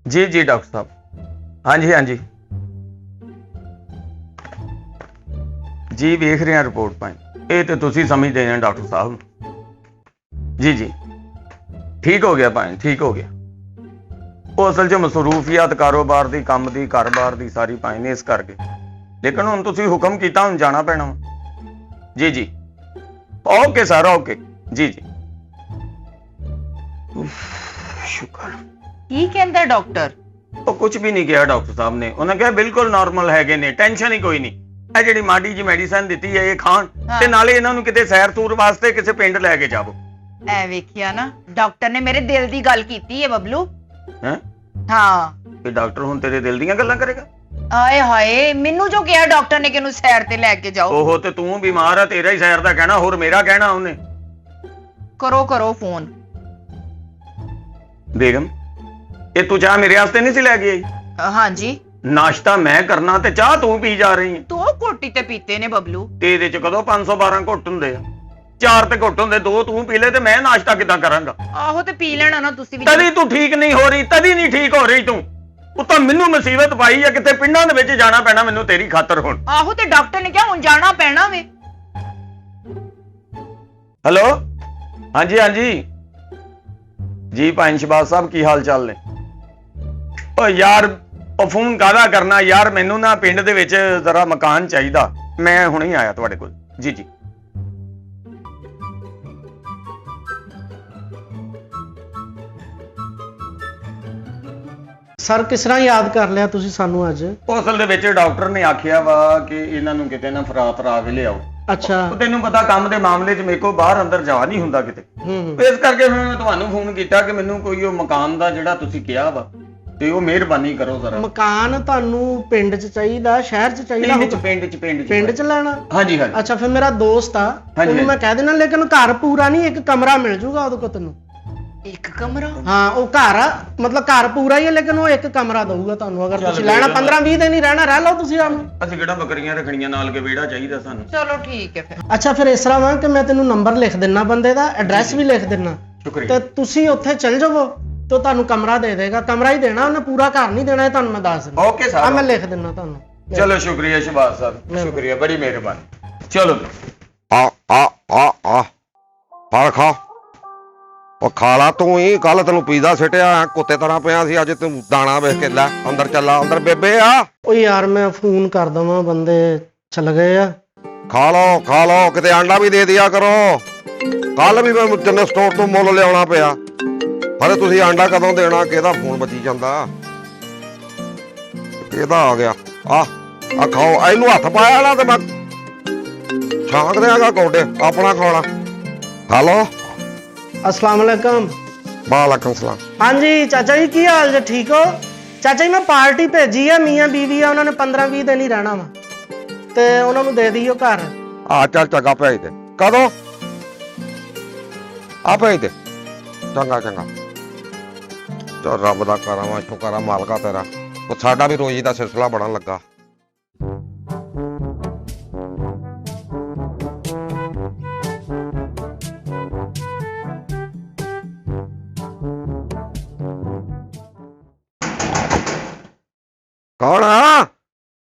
जी जी doctor साहब, हाँ जी हाँ जी जी, वेख रहे हैं रिपोर्ट पाई। ये तो तुसी समझते हैं डॉक्टर साहब। जी जी ठीक हो गया भाई, ठीक हो गया। वो असल च मसरूफियत कारोबार की, काम की, घर-बार की सारी पाई ने, इस करके। लेकिन हुण तुसी हुक्म कीता, हुण जाना पैना। जी जी ओके सर, ओके जी जी। शुक्र। की कहंदा डॉक्टर? ਉਹ ਕੁਝ ਵੀ ਨਹੀਂ ਕਿਹਾ ਡਾਕਟਰ ਸਾਹਿਬ ਨੇ। ਉਹਨਾਂ ਕਿਹਾ ਬਿਲਕੁਲ ਨਾਰਮਲ ਹੈਗੇ ਨੇ, ਟੈਨਸ਼ਨ ਹੀ ਕੋਈ ਨਹੀਂ। ਇਹ ਜਿਹੜੀ ਮਾੜੀ ਜੀ ਮੈਡੀਸਨ ਦਿੱਤੀ ਹੈ ਇਹ ਖਾਣ, ਤੇ ਨਾਲੇ ਇਹਨਾਂ ਨੂੰ ਕਿਤੇ ਸੈਰ ਤੂਰ ਵਾਸਤੇ ਕਿਸੇ ਪਿੰਡ ਲੈ ਕੇ ਜਾਵੋ। ਐ ਵੇਖਿਆ ਨਾ, ਡਾਕਟਰ ਨੇ ਮੇਰੇ ਦਿਲ ਦੀ ਗੱਲ ਕੀਤੀ ਹੈ ਬਬਲੂ। ਹੈ ਹਾਂ, ਤੇ ਡਾਕਟਰ ਹੁਣ ਤੇਰੇ ਦਿਲ ਦੀਆਂ ਗੱਲਾਂ ਕਰੇਗਾ? ਆਏ ਹਾਏ, ਮੈਨੂੰ ਜੋ ਕਿਹਾ ਡਾਕਟਰ ਨੇ ਕਿ ਇਹਨੂੰ ਸੈਰ ਤੇ ਲੈ ਕੇ ਜਾਓ। ਓਹੋ, ਤੇ ਤੂੰ ਬਿਮਾਰ ਆ, ਤੇਰਾ ਹੀ ਸੈਰ ਦਾ ਕਹਿਣਾ, ਹੋਰ ਮੇਰਾ ਕਹਿਣਾ ਉਹਨੇ? ਕਰੋ ਫੋਨ। ਬੇਗਮ, ਇਹ ਤੂੰ ਚਾਹ ਮੇਰੇ ਵਾਸਤੇ ਨਹੀਂ ਸੀ ਲੈ ਕੇ ਆਈ? ਹਾਂਜੀ। ਨਾਸ਼ਤਾ ਮੈਂ ਕਰਨਾ ਤੇ ਚਾਹ ਤੂੰ ਪੀ ਜਾ ਰਹੀ ਹੈ। ਦੋ ਘੋਟੀ ਤੇ ਪੀਤੇ ਨੇ ਬਬਲੂ। ਤੇ ਇਹਦੇ ਚ ਕਦੋਂ 512 ਘੁੱਟ ਹੁੰਦੇ ਆ? 4 ਤੇ ਘੁੱਟ ਹੁੰਦੇ, 2 ਤੂੰ ਪੀ ਲੈ, ਤੇ ਮੈਂ ਨਾਸ਼ਤਾ ਕਿੱਦਾਂ ਕਰਾਂਗਾ? ਆਹੋ, ਤੇ ਪੀ ਲੈਣਾ ਨਾ ਤੁਸੀਂ ਵੀ। ਤਦੀ ਤੂੰ ਠੀਕ ਨਹੀਂ ਹੋ ਰਹੀ, ਤਦੀ ਨਹੀਂ ਠੀਕ ਹੋ ਰਹੀ ਤੂੰ। ਉੱਤੋਂ ਮੈਨੂੰ ਮੁਸੀਬਤ ਪਾਈ ਆ, ਕਿਤੇ ਪਿੰਡਾਂ ਦੇ ਵਿੱਚ ਜਾਣਾ ਪੈਣਾ ਮੈਨੂੰ ਤੇਰੀ ਖਾਤਰ ਹੁਣ। ਆਹੋ, ਤੇ ਡਾਕਟਰ ਨੇ ਕਿਹਾ ਹੁਣ ਜਾਣਾ ਪੈਣਾ ਵੇ। ਹੈਲੋ, ਹਾਂਜੀ ਹਾਂਜੀ ਜੀ ਭਾਈ ਸ਼ਬਾਜ਼ ਸਾਹਿਬ, ਕੀ ਹਾਲ ਚਾਲ ਨੇ? ਓ ਯਾਰ, ਉਹ ਫੋਨ ਕਾਹਦਾ ਕਰਨਾ ਯਾਰ, ਮੈਨੂੰ ਨਾ ਪਿੰਡ ਦੇ ਵਿੱਚ ਜ਼ਰਾ ਮਕਾਨ ਚਾਹੀਦਾ, ਮੈਂ ਹੁਣੇ ਹੀ ਆਇਆ ਤੁਹਾਡੇ ਕੋਲ। ਜੀ ਜੀ ਸਰ, ਕਿਸ ਤਰ੍ਹਾਂ ਯਾਦ ਕਰ ਲਿਆ ਤੁਸੀਂ ਸਾਨੂੰ ਅੱਜ? ਉਹ ਅਸਲ ਦੇ ਵਿੱਚ ਡਾਕਟਰ ਨੇ ਆਖਿਆ ਵਾ ਕਿ ਇਹਨਾਂ ਨੂੰ ਕਿਤੇ ਨਾ ਫਰਾ ਕੇ ਲਿਆਓ। ਅੱਛਾ। ਉਹ ਤੈਨੂੰ ਪਤਾ ਕੰਮ ਦੇ ਮਾਮਲੇ 'ਚ ਮੇਰੇ ਕੋਲ ਬਾਹਰ ਅੰਦਰ ਜਾ ਨਹੀਂ ਹੁੰਦਾ ਕਿਤੇ। ਇਸ ਕਰਕੇ ਫਿਰ ਮੈਂ ਤੁਹਾਨੂੰ ਫੋਨ ਕੀਤਾ ਕਿ ਮੈਨੂੰ ਕੋਈ ਉਹ ਮਕਾਨ ਦਾ ਜਿਹੜਾ ਤੁਸੀਂ ਕਿਹਾ ਵਾ, ਤੇ ਉਹ ਮਿਹਰਬਾਨੀ ਕਰੋ ਜ਼ਰਾ। ਮਕਾਨ ਤੁਹਾਨੂੰ ਪਿੰਡ 'ਚ ਚਾਹੀਦਾ, ਸ਼ਹਿਰ 'ਚ ਚਾਹੀਦਾ? ਪਿੰਡ 'ਚ ਲੈਣਾ? ਹਾਂਜੀ ਹਾਂਜੀ। ਅੱਛਾ, ਫਿਰ ਮੇਰਾ ਦੋਸਤ ਆ, ਉਹਨੂੰ ਮੈਂ ਕਹਿ ਦੇਣਾ, ਲੇਕਿਨ ਘਰ ਪੂਰਾ ਨਹੀਂ, ਇੱਕ ਕਮਰਾ ਮਿਲ ਜੂਗਾ ਉਹਦੇ ਕੋਲ ਤੈਨੂੰ। ਇੱਕ ਕਮਰਾ? ਹਾਂ, ਉਹ ਘਰ ਆ, ਮਤਲਬ ਘਰ ਪੂਰਾ ਹੀ ਹੈ, ਲੇਕਿਨ ਉਹ ਇੱਕ ਕਮਰਾ ਦਊਗਾ ਤੁਹਾਨੂੰ। ਅਗਰ ਤੁਸੀਂ ਲੈਣਾ 15-20 ਦਿਨ ਹੀ ਰਹਿਣਾ, ਰਹਿ ਲਓ ਤੁਸੀਂ ਆਮ। ਅਸੀਂ ਕਿਹੜਾ ਬੱਕਰੀਆਂ ਰੱਖਣੀਆਂ, ਨਾਲ ਕੇ ਵਿਹੜਾ ਚਾਹੀਦਾ ਸਾਨੂੰ। ਚਲੋ ਠੀਕ ਹੈ ਫਿਰ। ਅੱਛਾ, ਫਿਰ ਇਸ ਤਰ੍ਹਾਂ ਵਾ ਕਿ ਮੈਂ ਤੈਨੂੰ ਨੰਬਰ ਲਿਖ ਦਿੰਨਾ, ਬੰਦੇ ਦਾ ਐਡਰੈਸ ਵੀ ਲਿਖ ਦਿੰਨਾ, ਸ਼ੁਕਰੀਆ। ਤੇ ਤੁਸੀਂ ਉੱਥੇ ਚੱਲ ਜਾਵੋ ਤੇ ਤੁਹਾਨੂੰ ਕਮਰਾ ਦੇ ਦੇਗਾ। ਕਮਰਾ ਹੀ ਦੇਣਾ ਉਹਨੇ, ਪੂਰਾ ਘਰ ਨਹੀਂ ਦੇਣਾ, ਇਹ ਤੁਹਾਨੂੰ ਮੈਂ ਦੱਸ ਦਿੰਦਾ। ਓਕੇ ਸਰ, ਆ ਮੈਂ ਲਿਖ ਦਿੰਨਾ ਤੁਹਾਨੂੰ। ਚਲੋ ਸ਼ੁਕਰੀਆ ਸ਼ਬਾਜ਼ ਸਾਹਿਬ, ਸ਼ੁਕਰੀਆ, ਬੜੀ ਮਿਹਰਬਾਨੀ। ਚਲੋ ਫਲ ਖਾ। ਉਹ ਖਾ ਲਾ ਤੂੰ ਹੀ, ਕੱਲ ਤੈਨੂੰ ਪੀਜ਼ਾ ਸਿੱਟਿਆ ਕੁੱਤੇ ਤਰ੍ਹਾਂ ਪਿਆ ਸੀ, ਅੱਜ ਤੂੰ ਦਾਣਾ ਵੇਖ ਕੇ ਲੈ ਅੰਦਰ ਚੱਲਾ। ਅੰਦਰ ਬੇਬੇ ਆ। ਉਹ ਯਾਰ, ਮੈਂ ਫੋਨ ਕਰ ਦਵਾਂ, ਬੰਦੇ ਚਲ ਗਏ ਆ। ਖਾ ਲੋ, ਕਿਤੇ ਆਂਡਾ ਵੀ ਦੇ ਦਿਆ ਕਰੋ। ਕੱਲ ਵੀ ਮੈਂ ਜੰਨੇ ਸਟੋਰ ਤੋਂ ਮੁੱਲ ਲਿਆਉਣਾ ਪਿਆ। ਅਰੇ ਤੁਸੀਂ ਆਂਡਾ ਕਦੋਂ ਦੇਣਾ? ਕਿਹਦਾ ਫੋਨ ਵੱਜੀ ਜਾਂਦਾ? ਕਿਹਦਾ ਆ ਗਿਆ? ਆ ਖਾਓ, ਇਹਨੂੰ ਹੱਥ ਪਾਇਆ ਨਾ ਤੇ ਮੈਂ ਛਾਂਕ ਦਿਆਂਗਾ ਕੋਡੇ। ਆਪਣਾ ਖਾਣਾ ਖਾ ਲੋ। अस्सलाम वालेकुम। वालेकुम सलाम। हाँ जी चाचा जी, की हाल जे? ठीक हो? चाचा जी, मैं पार्टी भेजी है, मियाँ बीवी है, उन्होंने 15-20 दिन ही रहना वा, ते उन्होंने दे दियो घर। चल चंगा भेज दे। कदों? आ भेज दे। चंगा चल, रब दा करां शुकर आ मालका तेरा। साडा भी रोजी दा सिलसिला बनन लगा। कौन आ?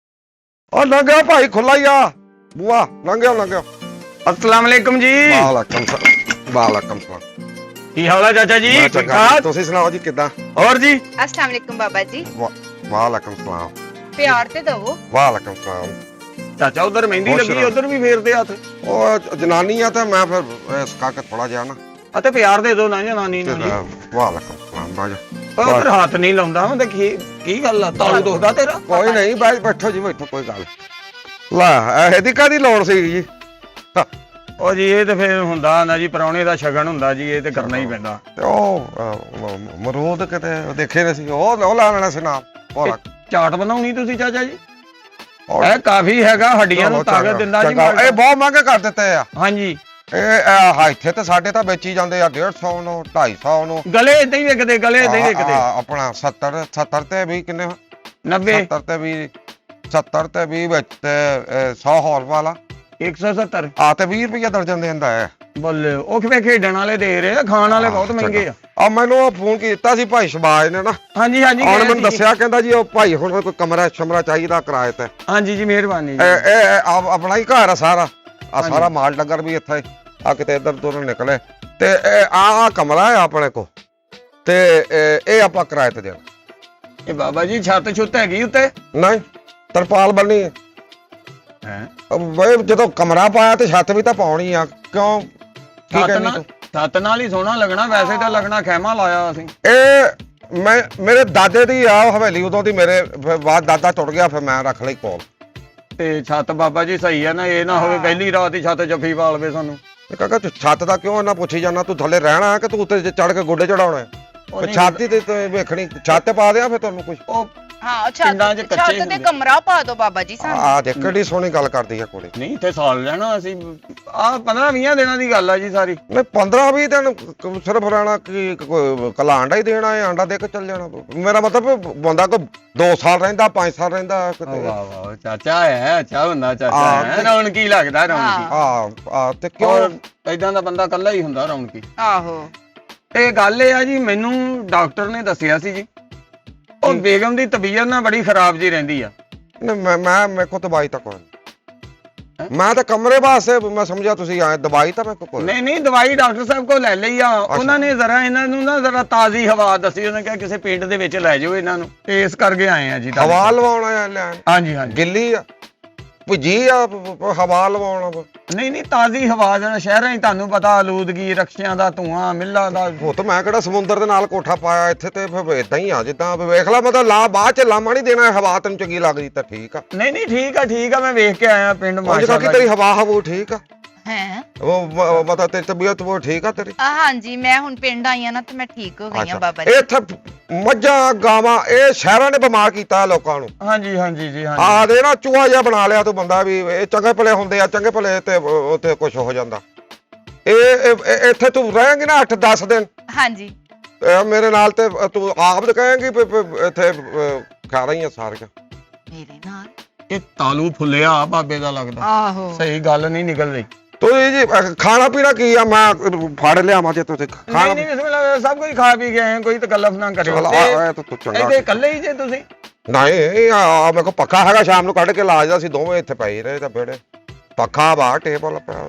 ओ लंघियो भाई, खुला ही आ बुआ। लंघियो। अस्सलाम वालेकुम जी। वालेकुम सलाम। की हाल है चाचा जी? ठीक ठाक? तुसी सुनाओ जी, किदां? और जी? अस्सलाम वालेकुम बाबा जी। वालेकुम सलाम। प्यार ते दवो। वालेकुम सलाम। चाचा उधर मेहंदी लगी, उधर भी फेर दे हाथ। ओ जनानी आ ते मैं फिर इस करके थोड़ा जिहा ना ਅਤੇ ਪਿਆਰ ਦੇ ਦੋ ਨਾ ਜਨਾਨੀ ਨੂੰ। वालेकुम सलाम। बाजा ਉਧਰ ਹੱਥ ਨਹੀਂ ਲਾਉਂਦਾ ਹੁੰਦਾ। ਕੀ ਗੱਲ ਆ? ਤਾਲੂ ਦੁਖਦਾ ਤੇਰਾ? कोई नहीं, बैठो जी, बैठो, कोई गल ला। ਇਹਦੀ ਕਾਦੀ ਲੋੜ ਸੀ ਜੀ? ਉਹ ਜੀ ਇਹ ਤੇ ਫਿਰ ਹੁੰਦਾ ਨਾ ਜੀ, ਪਰੌਣੇ ਦਾ ਸ਼ਗਨ ਹੁੰਦਾ ਜੀ, ਇਹ ਤੇ ਕਰਨਾ ਹੀ ਪੈਂਦਾ। ਤੇ ਉਹ ਮਰੂਦ ਕਿਤੇ ਦੇਖੇ ਨਹੀਂ ਸੀ, ਉਹ ਲਾ ਲੈਣਾ ਸੀ ਨਾਲ। ਚਾਟ ਬਣਾਉਣੀ ਤੁਸੀਂ ਚਾਚਾ ਜੀ? ਇਹ ਕਾਫੀ ਹੈਗਾ, ਹੱਡੀਆਂ ਨੂੰ ਤਾਕਤ ਦਿੰਦਾ ਜੀ। ਇਹ ਬਹੁਤ ਮਹਿੰਗੇ ਕਰ ਦਿੱਤੇ ਆ। ਹਾਂਜੀ, ਇਹ ਇੱਥੇ ਤੇ ਸਾਡੇ ਤਾਂ ਵੇਚੀ ਜਾਂਦੇ ਆ 150 ਨੂੰ, 250 ਨੂੰ। ਗਲੇ ਇਦਾਂ ਹੀ ਵਿਕਦੇ, ਗਲੇ ਇਦਾਂ ਹੀ ਵਿਕਦੇ। ਆਪਣਾ 70 ਤੇ ਵੀ ਕਿੰਨੇ? 90 70 ਤੇ 20 ਵਿੱਚ ਤੇ 100 ਹੋਰ ਵਾਲਾ 170 ਆ ਤੇ 20 ਰੁਪਏ ਦਰਜਨ ਦਿੰਦਾ ਹੈ। ਬੱਲੇ ਉਹ ਕਿਵੇਂ ਖੇਡਣ ਵਾਲੇ ਦੇ ਰਹੇ ਆ, ਖਾਣ ਵਾਲੇ ਬਹੁਤ ਮਹਿੰਗੇ ਆ। ਆ ਮੈਨੂੰ ਉਹ ਫੋਨ ਕੀਤਾ ਸੀ ਭਾਈ ਸ਼ਬਾਜ ਨੇ ਨਾ, ਹਾਂਜੀ ਹਾਂਜੀ ਉਹਨੇ ਗਏ ਮੈਨੂੰ ਸੀ ਜੀ। ਦੱਸਿਆ ਕਹਿੰਦਾ ਜੀ ਉਹ ਭਾਈ ਹੁਣ ਕੋਈ ਕਮਰਾ ਸ਼ਮਰਾ ਚਾਹੀਦਾ ਕਿਰਾਏ ਤੇ। ਹਾਂਜੀ ਜੀ ਮਿਹਰਬਾਨੀ ਜੀ। ਇਹ ਆਪਣਾ ਹੀ ਘਰ ਆ ਸਾਰਾ, ਆ ਸਾਰਾ ਮਾਲ ਡੰਗਰ ਵੀ ਇੱਥੇ ਆ, ਕਿਤੇ ਇੱਧਰ ਤੋਂ ਨਿਕਲੇ ਤੇ ਆ ਕਮਰਾ ਹੈ ਆਪਣੇ ਕੋ, ਤੇ ਇਹ ਆਪਾਂ ਕਿਰਾਏ ਤੇ ਦੇਣਾ। ਇਹ ਬਾਬਾ ਜੀ ਛੱਤ ਛੁੱਤ ਹੈਗੀ ਉੱਤੇ? ਨਹੀਂ, ਤਰਪਾਲ ਬੰਨੀ ਹੈ। ਬਈ ਜਦੋਂ ਕਮਰਾ ਪਾਇਆ ਤੇ ਛੱਤ ਵੀ ਤਾਂ ਪਾਉਣੀ ਆ, ਕਿਉਂ ਕੀ ਕਹਿੰਦੀ ਤੂੰ? ਛੱਤ ਨਾਲ ਹੀ ਸੋਹਣਾ ਲੱਗਣਾ, ਵੈਸੇ ਤਾਂ ਲੱਗਣਾ ਖੈਮਾ ਲਾਇਆ ਅਸੀਂ। ਇਹ ਮੇਰੇ ਦਾਦੇ ਦੀ ਆ ਹਵੇਲੀ, ਉਦੋਂ ਦੀ ਮੇਰੇ ਬਾਅਦ ਦਾਦਾ ਟੁੱਟ ਗਿਆ, ਫਿਰ ਮੈਂ ਰੱਖ ਲਈ ਕੋਲ। ਤੇ ਛੱਤ ਬਾਬਾ ਜੀ ਸਹੀ ਹੈ ਨਾ, ਇਹ ਨਾ ਹੋਵੇ ਪਹਿਲੀ ਰਾਤ ਹੀ ਛੱਤ ਜੱਫੀ ਪਾ ਲਵੇ ਸਾਨੂੰ। ਕਾਕਾ ਤੂੰ ਛੱਤ ਦਾ ਕਿਉਂ ਇੰਨਾ ਪੁੱਛੀ ਜਾਂਦਾ? ਤੂੰ ਥੱਲੇ ਰਹਿਣਾ ਕਿ ਤੂੰ ਉੱਤੇ ਚੜ ਕੇ ਗੋਡੇ ਚੜਾਉਣਾ ਹੈ? ਛੱਤ ਹੀ ਤੇ ਵੇਖਣੀ, ਛੱਤ ਤੇ ਪਾ ਦਿਆਂ ਫਿਰ ਤੁਹਾਨੂੰ ਕੁਝ। ਉਹ ਹਾਂ ਪਿੰਡਾਂ 'ਚ ਛੱਤ ਕੱਚੇ ਤੇ ਹੁੰਦੇ। ਕਮਰਾ ਪਾ ਦਿਓ ਬਾਬਾ ਜੀ ਸਾਨੂੰ। ਆ ਦੇਖ ਕਿੱਡੀ ਸੋਹਣੀ ਗੱਲ ਕਰਦੀ ਆ ਕੁੜੀ। ਨਹੀਂ ਤੇ ਸਾਲ ਲੈਣਾ ਅਸੀਂ, ਆ 15-20 ਦਿਨਾਂ ਦੀ ਗੱਲ ਆ ਜੀ ਸਾਰੀ। ਨਹੀਂ 15-20 ਦਿਨ ਸਿਰਫ ਰਹਿਣਾ ਕੀ? ਕੱਲਾ ਆਂਡਾ ਹੀ ਦੇਣਾ ਹੈ? ਆਂਡਾ ਦੇ ਕੇ ਚੱਲ ਜਾਣਾ? ਮੇਰਾ ਮਤਲਬ ਬੰਦਾ ਕੋਈ 2 ਸਾਲ ਰਹਿੰਦਾ, 5 ਸਾਲ ਰਹਿੰਦਾ ਕਿਤੇ। ਵਾਹ ਵਾਹ ਚਾਚਾ ਹੈ, ਅੱਛਾ ਹੁੰਦਾ ਚਾਚਾ ਹੈ, ਰੌਣਕੀ ਲੱਗਦਾ ਰੌਣਕੀ। ਆ ਤੇ ਕਿਉਂ ਏਦਾਂ ਦਾ ਬੰਦਾ ਇਕੱਲਾ ਹੀ ਹੁੰਦਾ ਰੌਣਕੀ। ਆਹੋ ਇਹ ਗੱਲ ਇਹ ਆ ਜੀ, ਮੈਨੂੰ ਡਾਕਟਰ ਨੇ ਦੱਸਿਆ ਸੀ ਜੀ, ਉਹ ਬੇਗਮ ਦੀ ਤਬੀਅਤ ਨਾ ਬੜੀ ਖਰਾਬ ਜੀ ਰਹਿੰਦੀ ਆ। ਮੈਂ ਮੇਰੇ ਕੋਲ ਦਵਾਈ ਤਾਂ ਕੋਈ ਨਹੀਂ, ਮੈਂ ਤਾਂ ਕਮਰੇ ਵਾਸਤੇ ਮੈਂ ਸਮਝਿਆ ਤੁਸੀਂ ਆਏ, ਦਵਾਈ ਤਾਂ ਮੇਰੇ ਕੋਲ ਕੋਈ ਨਹੀਂ ਦਵਾਈ ਡਾਕਟਰ ਸਾਹਿਬ ਕੋਲ ਲੈ ਲਈ ਆ। ਉਹਨਾਂ ਨੇ ਜ਼ਰਾ ਇਹਨਾਂ ਨੂੰ ਨਾ ਜ਼ਰਾ ਤਾਜ਼ੀ ਹਵਾ ਦੱਸੀ, ਉਹਨਾਂ ਕਿਹਾ ਕਿਸੇ ਪਿੰਡ ਦੇ ਵਿੱਚ ਲੈ ਜਾਓ ਇਹਨਾਂ ਨੂੰ, ਤੇ ਇਸ ਕਰਕੇ ਆਏ ਆ ਜੀ। ਹਵਾ ਲਵਾਉਣਾ ਆ ਲੈਣ? ਹਾਂਜੀ ਹਾਂਜੀ ਗਿੱਲੀ ਆ ਭੁੱਜੀ ਆ, ਹਵਾ ਲਵਾਉਣਾ ਵਾ। ਨਹੀਂ ਤਾਜ਼ੀ ਹਵਾ ਜਣਾ, ਸ਼ਹਿਰਾਂ 'ਚ ਤੁਹਾਨੂੰ ਪਤਾ ਆਲੂਦਗੀ, ਰਕਸ਼ਿਆਂ ਦਾ ਧੂਆਂ, ਮਿੱਲਾਂ ਦਾ। ਉਹ ਤਾਂ ਮੈਂ ਕਿਹੜਾ ਸਮੁੰਦਰ ਦੇ ਨਾਲ ਕੋਠਾ ਪਾਇਆ ਇੱਥੇ, ਤੇ ਫਿਰ ਇਦਾਂ ਹੀ ਆ ਜਿੱਦਾਂ ਵੇਖ ਲਾ, ਮਤਲਬ ਲਾ ਬਾਅਦ ਚ ਲਾਮਾ ਨਹੀਂ ਦੇਣਾ, ਹਵਾ ਤੈਨੂੰ ਚੰਗੀ ਲੱਗਦੀ ਤਾਂ ਠੀਕ ਆ। ਨਹੀਂ ਠੀਕ ਆ, ਮੈਂ ਵੇਖ ਕੇ ਆਇਆ ਪਿੰਡ ਉਹ ਮਾਸ਼ਾਅੱਲਾ। ਕਿ ਤੇਰੀ ਹਵਾ ਹਵੂ ਠੀਕ ਆ? ਹੈ ਉਹ ਮਤਲਬ ਤੇਰੀ ਤਬੀਅਤ ਉਹ ਠੀਕ ਆ ਤੇਰੀ? ਹਾਂਜੀ ਮੈਂ ਹੁਣ ਪਿੰਡ ਆਈ ਆ ਨਾ ਤੇ ਮੈਂ ਠੀਕ ਹੋ ਗਈ ਆ ਬਾਬਾ ਜੀ। ਇੱਥੇ ਮੱਝਾਂ ਗਾਵਾਂ ਇਹ ਸ਼ਹਿਰਾਂ ਨੇ ਬਿਮਾਰ ਕੀਤਾ ਲੋਕਾਂ ਨੂੰ। ਹਾਂਜੀ ਜੀ ਹਾਂਜੀ। ਆ ਦੇ ਨਾ ਚੂਹਾ ਜਿਹਾ ਬਣਾ ਲਿਆ ਤੂੰ ਬੰਦਾ ਵੀ, ਇਹ ਚੰਗੇ ਭਲੇ ਹੁੰਦੇ ਆ, ਚੰਗੇ ਭਲੇ ਤੇ ਉੱਥੇ ਕੁਝ ਹੋ ਜਾਂਦਾ। ਇਹ ਇੱਥੇ ਤੂੰ ਰਹੇਂਗੀ ਨਾ 8-10 ਦਿਨ, ਹਾਂਜੀ ਮੇਰੇ ਨਾਲ, ਤੇ ਤੂੰ ਆਪ ਤਾਂ ਕਹੇਂਗੀ ਇੱਥੇ ਖਾ ਰਹੀ ਆ ਸਾਰੀਆਂ ਮੇਰੇ ਨਾਲ। ਇਹ ਤਾਲੂ ਫੁੱਲਿਆ ਬਾਬੇ ਦਾ ਲੱਗਦਾ। ਆਹੋ ਸਹੀ ਗੱਲ ਨਹੀਂ ਨਿਕਲ ਰਹੀ। ਤੁਸੀਂ ਜੀ ਖਾਣਾ ਪੀਣਾ ਕੀ ਆ? ਮੈਂ ਫੜ ਲਿਆਵਾਂ ਜੇ ਤੁਸੀਂ ਖਾਣਾ? ਨਹੀਂ ਬਿਸਮਿਲ੍ਲਾ, ਸਭ ਕੁਝ ਖਾ ਪੀ ਗਏ, ਕੋਈ ਤਕੱਲਫ ਨਾ ਕਰਿਓ। ਚਲ ਆ ਤੂੰ ਚੰਗਾ। ਇੱਥੇ ਇਕੱਲੇ ਹੀ ਜੇ ਤੁਸੀਂ? ਨਹੀਂ ਆ ਮੇਰੇ ਕੋਲ ਪੱਖਾ ਹੈਗਾ, ਸ਼ਾਮ ਨੂੰ ਕੱਢ ਕੇ ਲਾ ਜਾਂਦਾ ਸੀ, ਦੋਵੇਂ ਇੱਥੇ ਪਏ ਰਹੇ ਤਾਂ ਬੇੜੇ। ਪੱਖਾ ਬਾ ਟੇਬਲ ਪਿਆ,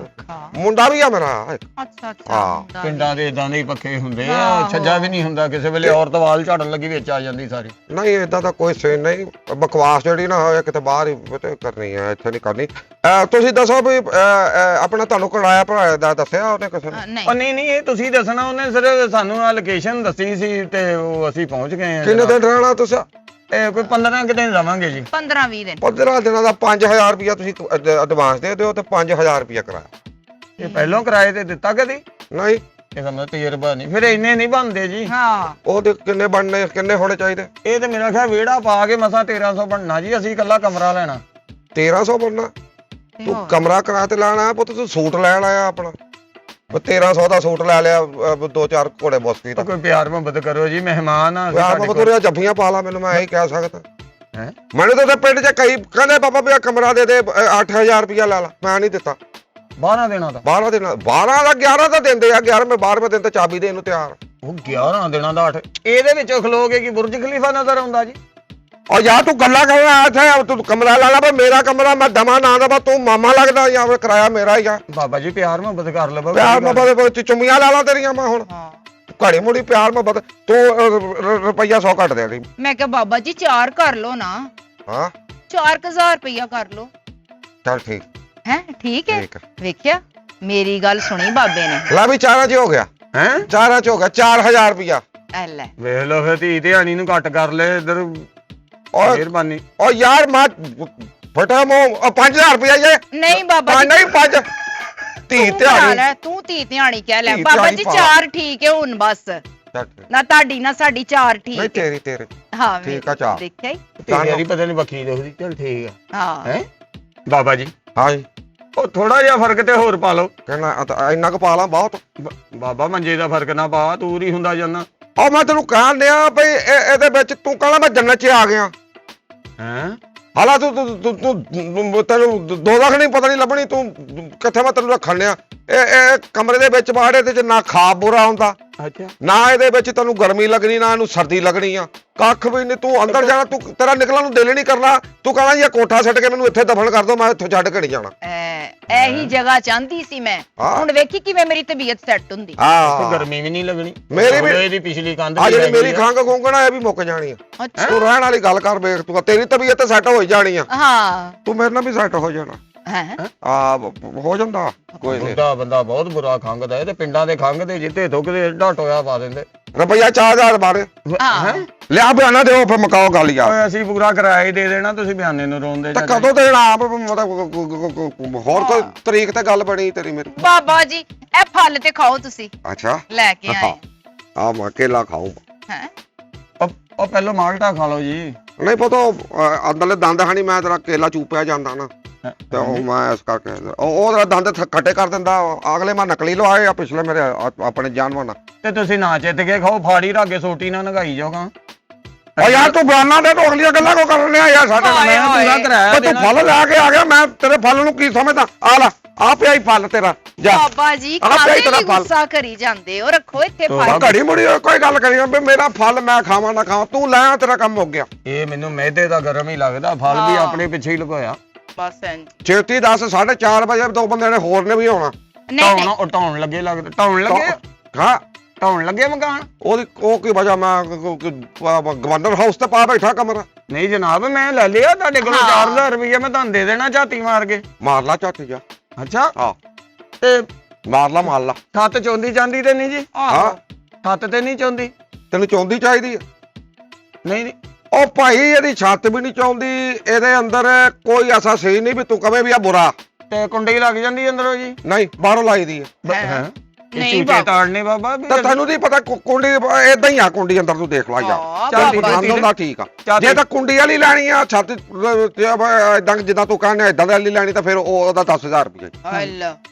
ਮੁੰਡਾ ਵੀ ਆ ਮੇਰਾ। ਅੱਛਾ ਹਾਂ। ਪਿੰਡਾਂ ਦੇ ਇਦਾਂ ਦੇ ਹੀ ਪੱਖੇ ਹੁੰਦੇ ਆ, ਛੱਜਾ ਵੀ ਨਹੀਂ ਹੁੰਦਾ ਕਿਸੇ ਵੇਲੇ, ਔਰਤ ਵਾਲ ਝਾੜਨ ਲੱਗੀ ਵਿੱਚ ਆ ਜਾਂਦੀ ਸਾਰੀ। ਨਹੀਂ ਏਦਾਂ ਦਾ ਕੋਈ ਸੀਨ ਨਹੀਂ, ਬਕਵਾਸ ਜਿਹੜੀ ਨਾ ਹੋਏ ਕਿਤੇ ਬਾਹਰ ਹੀ ਕਰਨੀ ਹੈ, ਇੱਥੇ ਨਹੀਂ ਕਰਨੀ। ਤੁਸੀਂ ਦੱਸੋ ਵੀ ਆਪਣਾ ਤੁਹਾਨੂੰ ਕਿਰਾਇਆ ਭਰਾਇਆ ਦਾ ਦੱਸਿਆ ਉਹਨੇ ਕਿਸੇ ਨੇ? ਨਹੀਂ ਇਹ ਤੁਸੀਂ ਦੱਸਣਾ, ਉਹਨੇ ਸਿਰਫ ਸਾਨੂੰ ਆ ਲੋਕੇਸ਼ਨ ਦੱਸੀ ਸੀ ਤੇ ਉਹ ਅਸੀਂ ਪਹੁੰਚ ਗਏ ਆ। ਕਿੰਨੇ ਦਿਨ ਰਹਿਣਾ ਤੁਸੀਂ? ਇਹ ਕੋਈ 15 ਦਿਨ ਰਵਾਂਗੇ ਜੀ। 15-20 ਦਿਨ। 15 ਦਿਨਾਂ ਦਾ 5000 ਰੁਪਇਆ ਤੁਸੀਂ ਐਡਵਾਂਸ ਦੇ ਦਿਓ ਤੇ 5000 ਰੁਪਇਆ ਕਿਰਾਇਆ। ਇਹ ਪਹਿਲਾਂ ਕਿਰਾਏ ਤੇ ਦਿੱਤਾ ਕਦੀ? ਨਹੀਂ ਇਹਦਾ ਮਤਲਬ ਤਜਰਬਾ ਨਹੀਂ, ਫਿਰ ਇੰਨੇ ਨਹੀਂ ਬਣਦੇ ਜੀ। ਹਾਂ ਉਹਦੇ ਕਿੰਨੇ ਬਣਨੇ, ਕਿੰਨੇ ਹੋਣੇ ਚਾਹੀਦੇ? ਇਹ ਤੇ ਮੇਰਾ ਖਿਆਲ ਵਿਹੜਾ ਪਾ ਕੇ ਮਸਾਂ 1300 ਬਣਨਾ ਜੀ, ਅਸੀਂ ਇਕੱਲਾ ਕਮਰਾ ਲੈਣਾ। 1300 ਬਣਨਾ? ਤੂੰ ਕਮਰਾ ਕਿਰਾਏ ਤੇ ਲੈਣਾ ਪੁੱਤ, ਤੂੰ ਸੂਟ ਲੈਣ ਆਇਆ ਆਪਣਾ? 1300 ਦਾ ਸੂਟ ਲੈ ਲਿਆ, 2-4 ਘੋੜੇ ਬੋਸਕੀ ਦਾ। ਕੋਈ ਪਿਆਰ ਮੁਹੱਬਤ ਕਰੋ ਜੀ, ਮਹਿਮਾਨ ਆ। ਯਾਰ ਮੈਂ ਬਤੂਰੀਆ ਜੱਫੀਆਂ ਪਾ ਲਾ, ਮੈਨੂੰ ਮੈਂ ਇਹੀ ਕਹਿ ਸਕਦਾ। ਹੈਂ? ਮੈਨੂੰ ਤਾਂ ਪਿੰਡ 'ਚ ਕਈ ਕਹਿੰਦੇ ਬਾਬਾ ਵੀ ਕਮਰਾ ਦੇ ਦੇ, 8000 ਰੁਪਇਆ ਲੈ ਲਾ, ਮੈਂ ਨਹੀਂ ਦਿੱਤਾ। 12 ਦਿਨਾਂ ਦਾ? 12 ਦਿਨਾਂ 12 ਦਾ 11 ਦਾ ਦਿੰਦੇ ਆ, 11ਵੇਂ 12ਵੇਂ ਦਿਨ ਤੇ ਚਾਬੀ ਦੇਣ ਨੂੰ ਤਿਆਰ। ਉਹ 11 ਦਿਨਾਂ ਦਾ 8, ਇਹਦੇ ਵਿੱਚੋਂ ਖਲੋਗੇ ਕਿ ਬੁਰਜ ਖਲੀਫਾ ਨਜ਼ਰ ਆਉਂਦਾ ਜੀ? ਔਰ ਯਾਰ ਤੂੰ ਗੱਲਾਂ ਕਰਨਾ ਇੱਥੇ, ਤੂੰ ਕਮਰਾ ਲੈ ਲਾ, ਪਰ ਮੇਰਾ ਕਮਰਾ ਮੈਂ ਦਮਾ ਨਾ ਦਵਾ, ਤੂੰ ਮਾਮਾ ਲੱਗਦਾ ਜਾਂ ਫਿਰ ਕਿਰਾਇਆ ਮੇਰਾ ਹੀ ਆ। ਬਾਬਾ ਜੀ ਪਿਆਰ ਮੁਹੱਬਤ ਕਰ ਲਵੋ। ਪਿਆਰ ਮੁਹੱਬਤ ਵਿੱਚ ਚੁੰਮੀਆਂ ਲਾ ਲਾ ਤੇਰੀਆਂ ਮੈਂ ਹੁਣ। ਘੜੀ ਮੁੜੀ ਪਿਆਰ ਮੁਹੱਬਤ, ਤੂੰ ਰੁਪਈਆ 100 ਘੱਟ ਦੇ ਦੀ। ਮੈਂ ਕਿਹਾ ਬਾਬਾ ਜੀ 4 ਕਰ ਲੋ ਨਾ। ਹਾਂ 4000 ਰੁਪਇਆ ਕਰ ਲੋ। ਚੱਲ ਠੀਕ ਹੈ ਠੀਕ ਹੈ। ਠੀਕ ਹੈ। ਵੇਖਿਆ ਮੇਰੀ ਗੱਲ ਸੁਣੀ ਬਾਬੇ ਨੇ। ਲੈ ਵੀ 4 'ਚ ਹੋ ਗਿਆ। ਹੈ 4 'ਚ ਹੋ ਗਿਆ 4000 ਰੁਪਇਆ। ਐ ਲੈ ਵੇਖ ਲਓ ਫਿਰ ਧੀ ਧਿਆਣੀ ਨੂੰ ਘੱਟ ਕਰ ਲੈ ਇੱਧਰ, ਮਿਹਰਬਾਨੀ। ਓ ਯਾਰ ਮੈਂ ਫਟਾ ਮੋ 5000 ਰੁਪਇਆ ਜੇ। ਨਹੀਂ ਬਾਬਾ ਜੀ ਨਹੀਂ 5 ਧੀ ਧਿਆਣੀ। ਤੂੰ ਧੀ ਧਿਆਣੀ ਕਹਿ ਲੈ ਧੀ ਬਾਬਾ ਜੀ। ਧਿਆਣੀ 4 ਠੀਕ ਹੈ ਹੁਣ ਬਸ, ਚੱਲ ਠੀਕ। ਨਾ ਤੁਹਾਡੀ ਨਾ ਸਾਡੀ 4 ਨਹੀਂ ਠੀਕ ਹੈ। ਤੇਰੀ ਹਾਂ ਠੀਕ ਆ, ਚਾਰ। ਦੇਖਿਆ ਹੀ। ਤੇਰੀ ਪਤਾ ਨਹੀਂ ਬੱਖੀ ਦੇਖਦੀ। ਚਲ ਠੀਕ ਆ। ਹਾਂ ਹੈ ਬਾਬਾ ਜੀ, ਹਾਂ ਜੀ ਉਹ ਥੋੜਾ ਜਿਹਾ ਫਰਕ ਤੇ ਹੋਰ ਪਾ ਲਓ। ਕਹਿੰਦਾ ਇੰਨਾ ਕੁ ਪਾ ਲਾਂ ਬਹੁਤ। ਬਾਬਾ ਮੰਜੇ ਦਾ ਫਰਕ ਨਾ ਪਾ, ਤੂੰ ਹੀ ਹੁੰਦਾ ਜਾਂਦਾ। ਉਹ ਮੈਂ ਤੈਨੂੰ ਕਹਿਣ ਡਿਆ ਬਈ ਇਹਦੇ ਵਿੱਚ ਤੂੰ ਕਹਿੰਦਾ ਮੈਂ ਜੰਨਤ 'ਚ ਆ ਗਿਆ। ਹੈ ਹਾਲਾ ਤੂੰ ਤੈਨੂੰ 2 ਲੱਖ ਨਹੀਂ ਪਤਾ ਨਹੀਂ ਲੱਭਣੀ ਤੂੰ ਕਿੱਥੇ ਮੈਂ ਤੈਨੂੰ ਰੱਖਣ ਡਿਆ ਇਹ ਕਮਰੇ ਦੇ ਵਿੱਚ ਬਾੜੇ ਤੇ ਨਾ ਖਾ ਬੁਰਾ ਹੁੰਦਾ ਅੱਛਾ ਨਾ ਇਹਦੇ ਵਿੱਚ ਤੈਨੂੰ ਗਰਮੀ ਲੱਗਣੀ ਨਾ ਇਹਨੂੰ ਸਰਦੀ ਲੱਗਣੀ ਆ ਕੱਖ ਵੀ ਨਹੀਂ ਤੂੰ ਅੰਦਰ ਜਾਣਾ ਤੂੰ ਤੇਰਾ ਨਿਕਲਣ ਨੂੰ ਦਿਲ ਹੀ ਨਹੀਂ ਕਰਨਾ ਤੂੰ ਕਹਣਾ ਜੀ ਕੋਠਾ ਛੱਡ ਕੇ ਮੈਨੂੰ ਇੱਥੇ ਦਫਨ ਕਰ ਦੋ ਮੈਂ ਇੱਥੋਂ ਛੱਡ ਕੇ ਨਹੀਂ ਜਾਣਾ ਇਹੀ ਜਗ੍ਹਾ ਚਾਹੁੰਦੀ ਸੀ ਮੈਂ ਹੁਣ ਵੇਖੀ ਕਿਵੇਂ ਮੇਰੀ ਤਬੀਅਤ ਸੈੱਟ ਹੁੰਦੀ ਹਾਂ ਗਰਮੀ ਵੀ ਨਹੀਂ ਲੱਗਣੀ ਮੇਰੀ ਵੀ ਇਹਦੀ ਪਿਛਲੀ ਕੰਧ ਆ ਜਿਹੜੀ ਮੇਰੀ ਖੰਘ ਖੁੰਘਣਾ ਇਹ ਵੀ ਮੁੱਕ ਜਾਣੀ ਆ ਅੱਛਾ ਤੂੰ ਰਹਿਣ ਵਾਲੀ ਗੱਲ ਕਰ ਵੇਖ ਤੂੰ ਤੇਰੀ ਤਬੀਅਤ ਤੇ ਸੈੱਟ ਹੋ ਹੀ ਜਾਣੀ ਆ ਹਾਂ ਤੂੰ ਮੇਰੇ ਨਾਲ ਵੀ ਸੈੱਟ ਹੋ ਜਾਣਾ ਹੈ ਆ ਹੋ ਜਾਂਦਾ ਕੋਈ ਨਹੀਂ ਬੁੱਢਾ ਬੰਦਾ ਬਹੁਤ ਬੁਰਾ ਖੰਘਦਾ ਇਹ ਤੇ ਪਿੰਡਾਂ ਦੇ ਖੰਘਦੇ ਜਿੱਤੇ ਥੁੱਕਦੇ ਏਡਾ ਟੋਇਆ ਪਾ ਦਿੰਦੇ ਰੁਪਈਆ 4000 ਬਾਰੇ ਹਾਂ ਲਿਆ ਬਿਆਨਾ ਦਿਓ ਫਿਰ ਮੁਕਾਓ ਗੱਲ ਯਾਰ ਓਏ ਅਸੀਂ ਪੂਰਾ ਕਿਰਾਇਆ ਹੀ ਦੇ ਦੇਣਾ ਤੁਸੀਂ ਬਿਆਨੇ ਨੂੰ ਰੋਂਦੇ ਤੇ ਕਦੋਂ ਦੇਣਾ ਆਪ ਮਤਲਬ ਹੋਰ ਕੋਈ ਤਰੀਕ ਤੇ ਗੱਲ ਬਣੀ ਤੇਰੀ ਮੇਰੀ ਬਾਬਾ ਜੀ ਇਹ ਫਲ ਤੇ ਖਾਓ ਤੁਸੀਂ ਅੱਛਾ ਲੈ ਕੇ ਆਏ ਆ ਮੈਂ ਕੇਲਾ ਖਾਊਂ ਹੈ ਉਹ ਪਹਿਲਾਂ ਮਾਲਟਾ ਖਾ ਲਓ ਜੀ ਨਹੀਂ ਪਤਾ ਅੰਦਰਲੇ ਦੰਦ ਖਾਣੀ ਮੈਂ ਤੇਰਾ ਕੇਲਾ ਚੂਪਿਆ ਜਾਂਦਾ ਨਾ ਤੇ ਉਹ ਮੈਂ ਇਸ ਕਰਕੇ ਉਹ ਤੇਰਾ ਦੰਦ ਖੱਟੇ ਕਰ ਦਿੰਦਾ ਅਗਲੇ ਮੈਂ ਨਕਲੀ ਲਵਾਏ ਆ ਪਿਛਲੇ ਮੇਰੇ ਆਪਣੇ ਜਾਨਵਰ ਨਾਲ ਤੇ ਤੁਸੀਂ ਨਾ ਚਿੱਤ ਕੇ ਖਾਓ ਫਾੜੀ ਰਾਗੇ ਸੋਟੀ ਨਾ ਨਗਾਈ ਜਾਓਗਾ ਓ ਯਾਰ ਤੂੰ ਬਿਆਨਾਂ ਦੇ ਤੋਂ ਅਗਲੀਆਂ ਗੱਲਾਂ ਕੋ ਕਰਨ ਲਿਆ ਯਾਰ ਸਾਡੇ ਨਾਲ ਹਾਏ ਮੈਂ ਪੂਰਾ ਹਾਏ। ਕਿਰਾਇਆ ਤੂੰ ਦੇਣਾ ਫਲ ਲੈ ਕੇ ਆ ਗਿਆ ਮੈਂ ਤੇਰੇ ਫਲ ਨੂੰ ਕੀ ਸਮਝਦਾ ਆ ਲੈ ਆ ਪਿਆ ਹੀ ਫਲ ਤੇਰਾ ਜਾ ਬਾਬਾ ਜੀ ਆਹ ਪਿਆ ਕਾਹਦੇ ਤੇਰਾ ਲਈ ਫਲ। ਗੁੱਸਾ ਕਰੀ ਜਾਂਦੇ ਹੋ ਰੱਖੋ ਇੱਥੇ ਤੋ ਫਲ ਘੜੀ ਮੁੜੀ ਕੋਈ ਗੱਲ ਕਰੀ ਵੀ ਮੇਰਾ ਫਲ ਮੈਂ ਖਾਵਾਂ ਨਾ ਖਾਵਾਂ ਤੂੰ ਲੈ ਆ ਤੇਰਾ ਕੰਮ ਹੋ ਗਿਆ ਇਹ ਮੈਨੂੰ ਮੈਦੇ ਦਾ ਗਰਮ ਹੀ ਲੱਗਦਾ ਫਲ ਵੀ ਹਾਂ। ਆਪਣੇ ਪਿੱਛੇ ਹੀ ਲੁਕਾਇਆ ਬਸ ਇੰਜ ਛੇਤੀ ਦੱਸ 4:30 ਵਜੇ 2 ਬੰਦੇ ਨੇ ਹੋਰ ਨੇ ਵੀ ਆਉਣਾ ਨਹੀਂ ਨਹੀਂ ਢਾਉਣ ਲੱਗੇ ਲੱਗਦਾ ਢਾਉਣ ਲੱਗੇ ਹਾਂ ਢਾਉਣ ਲੱਗੇ ਮਕਾਨ ਉਹ ਕੀ ਵਜ੍ਹਾ ਮੈਂ ਗਵਰਨਰ ਹਾਊਸ ਤੇ ਪਾ ਬੈਠਾ ਕਮਰਾ ਨਹੀਂ ਜਨਾਬ ਮੈਂ ਲੈ ਲਿਆ ਤੁਹਾਡੇ ਕੋਲੋਂ ਹਾਂ। 4000 ਰੁਪਏ ਮੈਂ ਤੁਹਾਨੂੰ ਦੇ ਦੇਣਾ ਝਾਤੀ ਮਾਰ ਕੇ ਮਾਰ ਲਾ ਝੱਟ ਜਾ ਅੱਛਾ ਆ ਤੇ ਮਾਰ ਲਾ ਛੱਤ ਚੌਂਦੀ ਜਾਂਦੀ ਤੇ ਨਹੀਂ ਜੀ ਹਾਂ ਛੱਤ ਤੇ ਨਹੀਂ ਚੌਂਦੀ ਤੈਨੂੰ ਚਾਹੁੰਦੀ ਚਾਹੀਦੀ ਆ ਨਹੀਂ ਨਹੀਂ ਉਹ ਭਾਈ ਇਹਦੀ ਛੱਤ ਵੀ ਨਹੀਂ ਚਾਹੁੰਦੀ ਇਹਦੇ ਅੰਦਰ ਕੋਈ ਐਸਾ ਸਹੀ ਨਹੀਂ ਵੀ ਤੂੰ ਕਵੇਂ ਵੀ ਆ ਬੁਰਾ ਤੇ ਕੁੰਡੀ ਲੱਗ ਜਾਂਦੀ ਅੰਦਰੋਂ ਜੀ ਨਹੀਂ ਬਾਹਰੋਂ ਲਾਈ ਦੀ ਹੈ ਹੈ ਨਹੀਂ ਚੂਚੇ ਬਾਬਾ। ਤਾੜਨੇ ਬਾਬਾ ਵੀ ਤਾਂ ਤੈਨੂੰ ਨਹੀਂ ਪਤਾ ਕੁੰਡੀ ਏਦਾਂ ਹੀ ਆ ਕੁੰਡੀ ਅੰਦਰ ਤੂੰ ਦੇਖ ਲਾ ਯਾਰ ਹਾਂ, ਚੱਲ ਬਾਬਾ ਠੀਕ ਜੀ। ਬੰਦ ਹੁੰਦਾ ਠੀਕ ਆ ਚੱਲ ਜੇ ਤਾਂ ਕੁੰਡੀ ਵਾਲੀ ਲੈਣੀ ਆ ਛੱਤ ਇਦਾਂ ਜਿੱਦਾਂ ਤੂੰ ਕਹਿੰਦਾ ਇਦਾਂ ਵਾਲੀ ਲੈਣੀ ਤਾਂ ਫਿਰ ਉਹਦਾ 10000 ਰੁਪਏ ਹੱਲ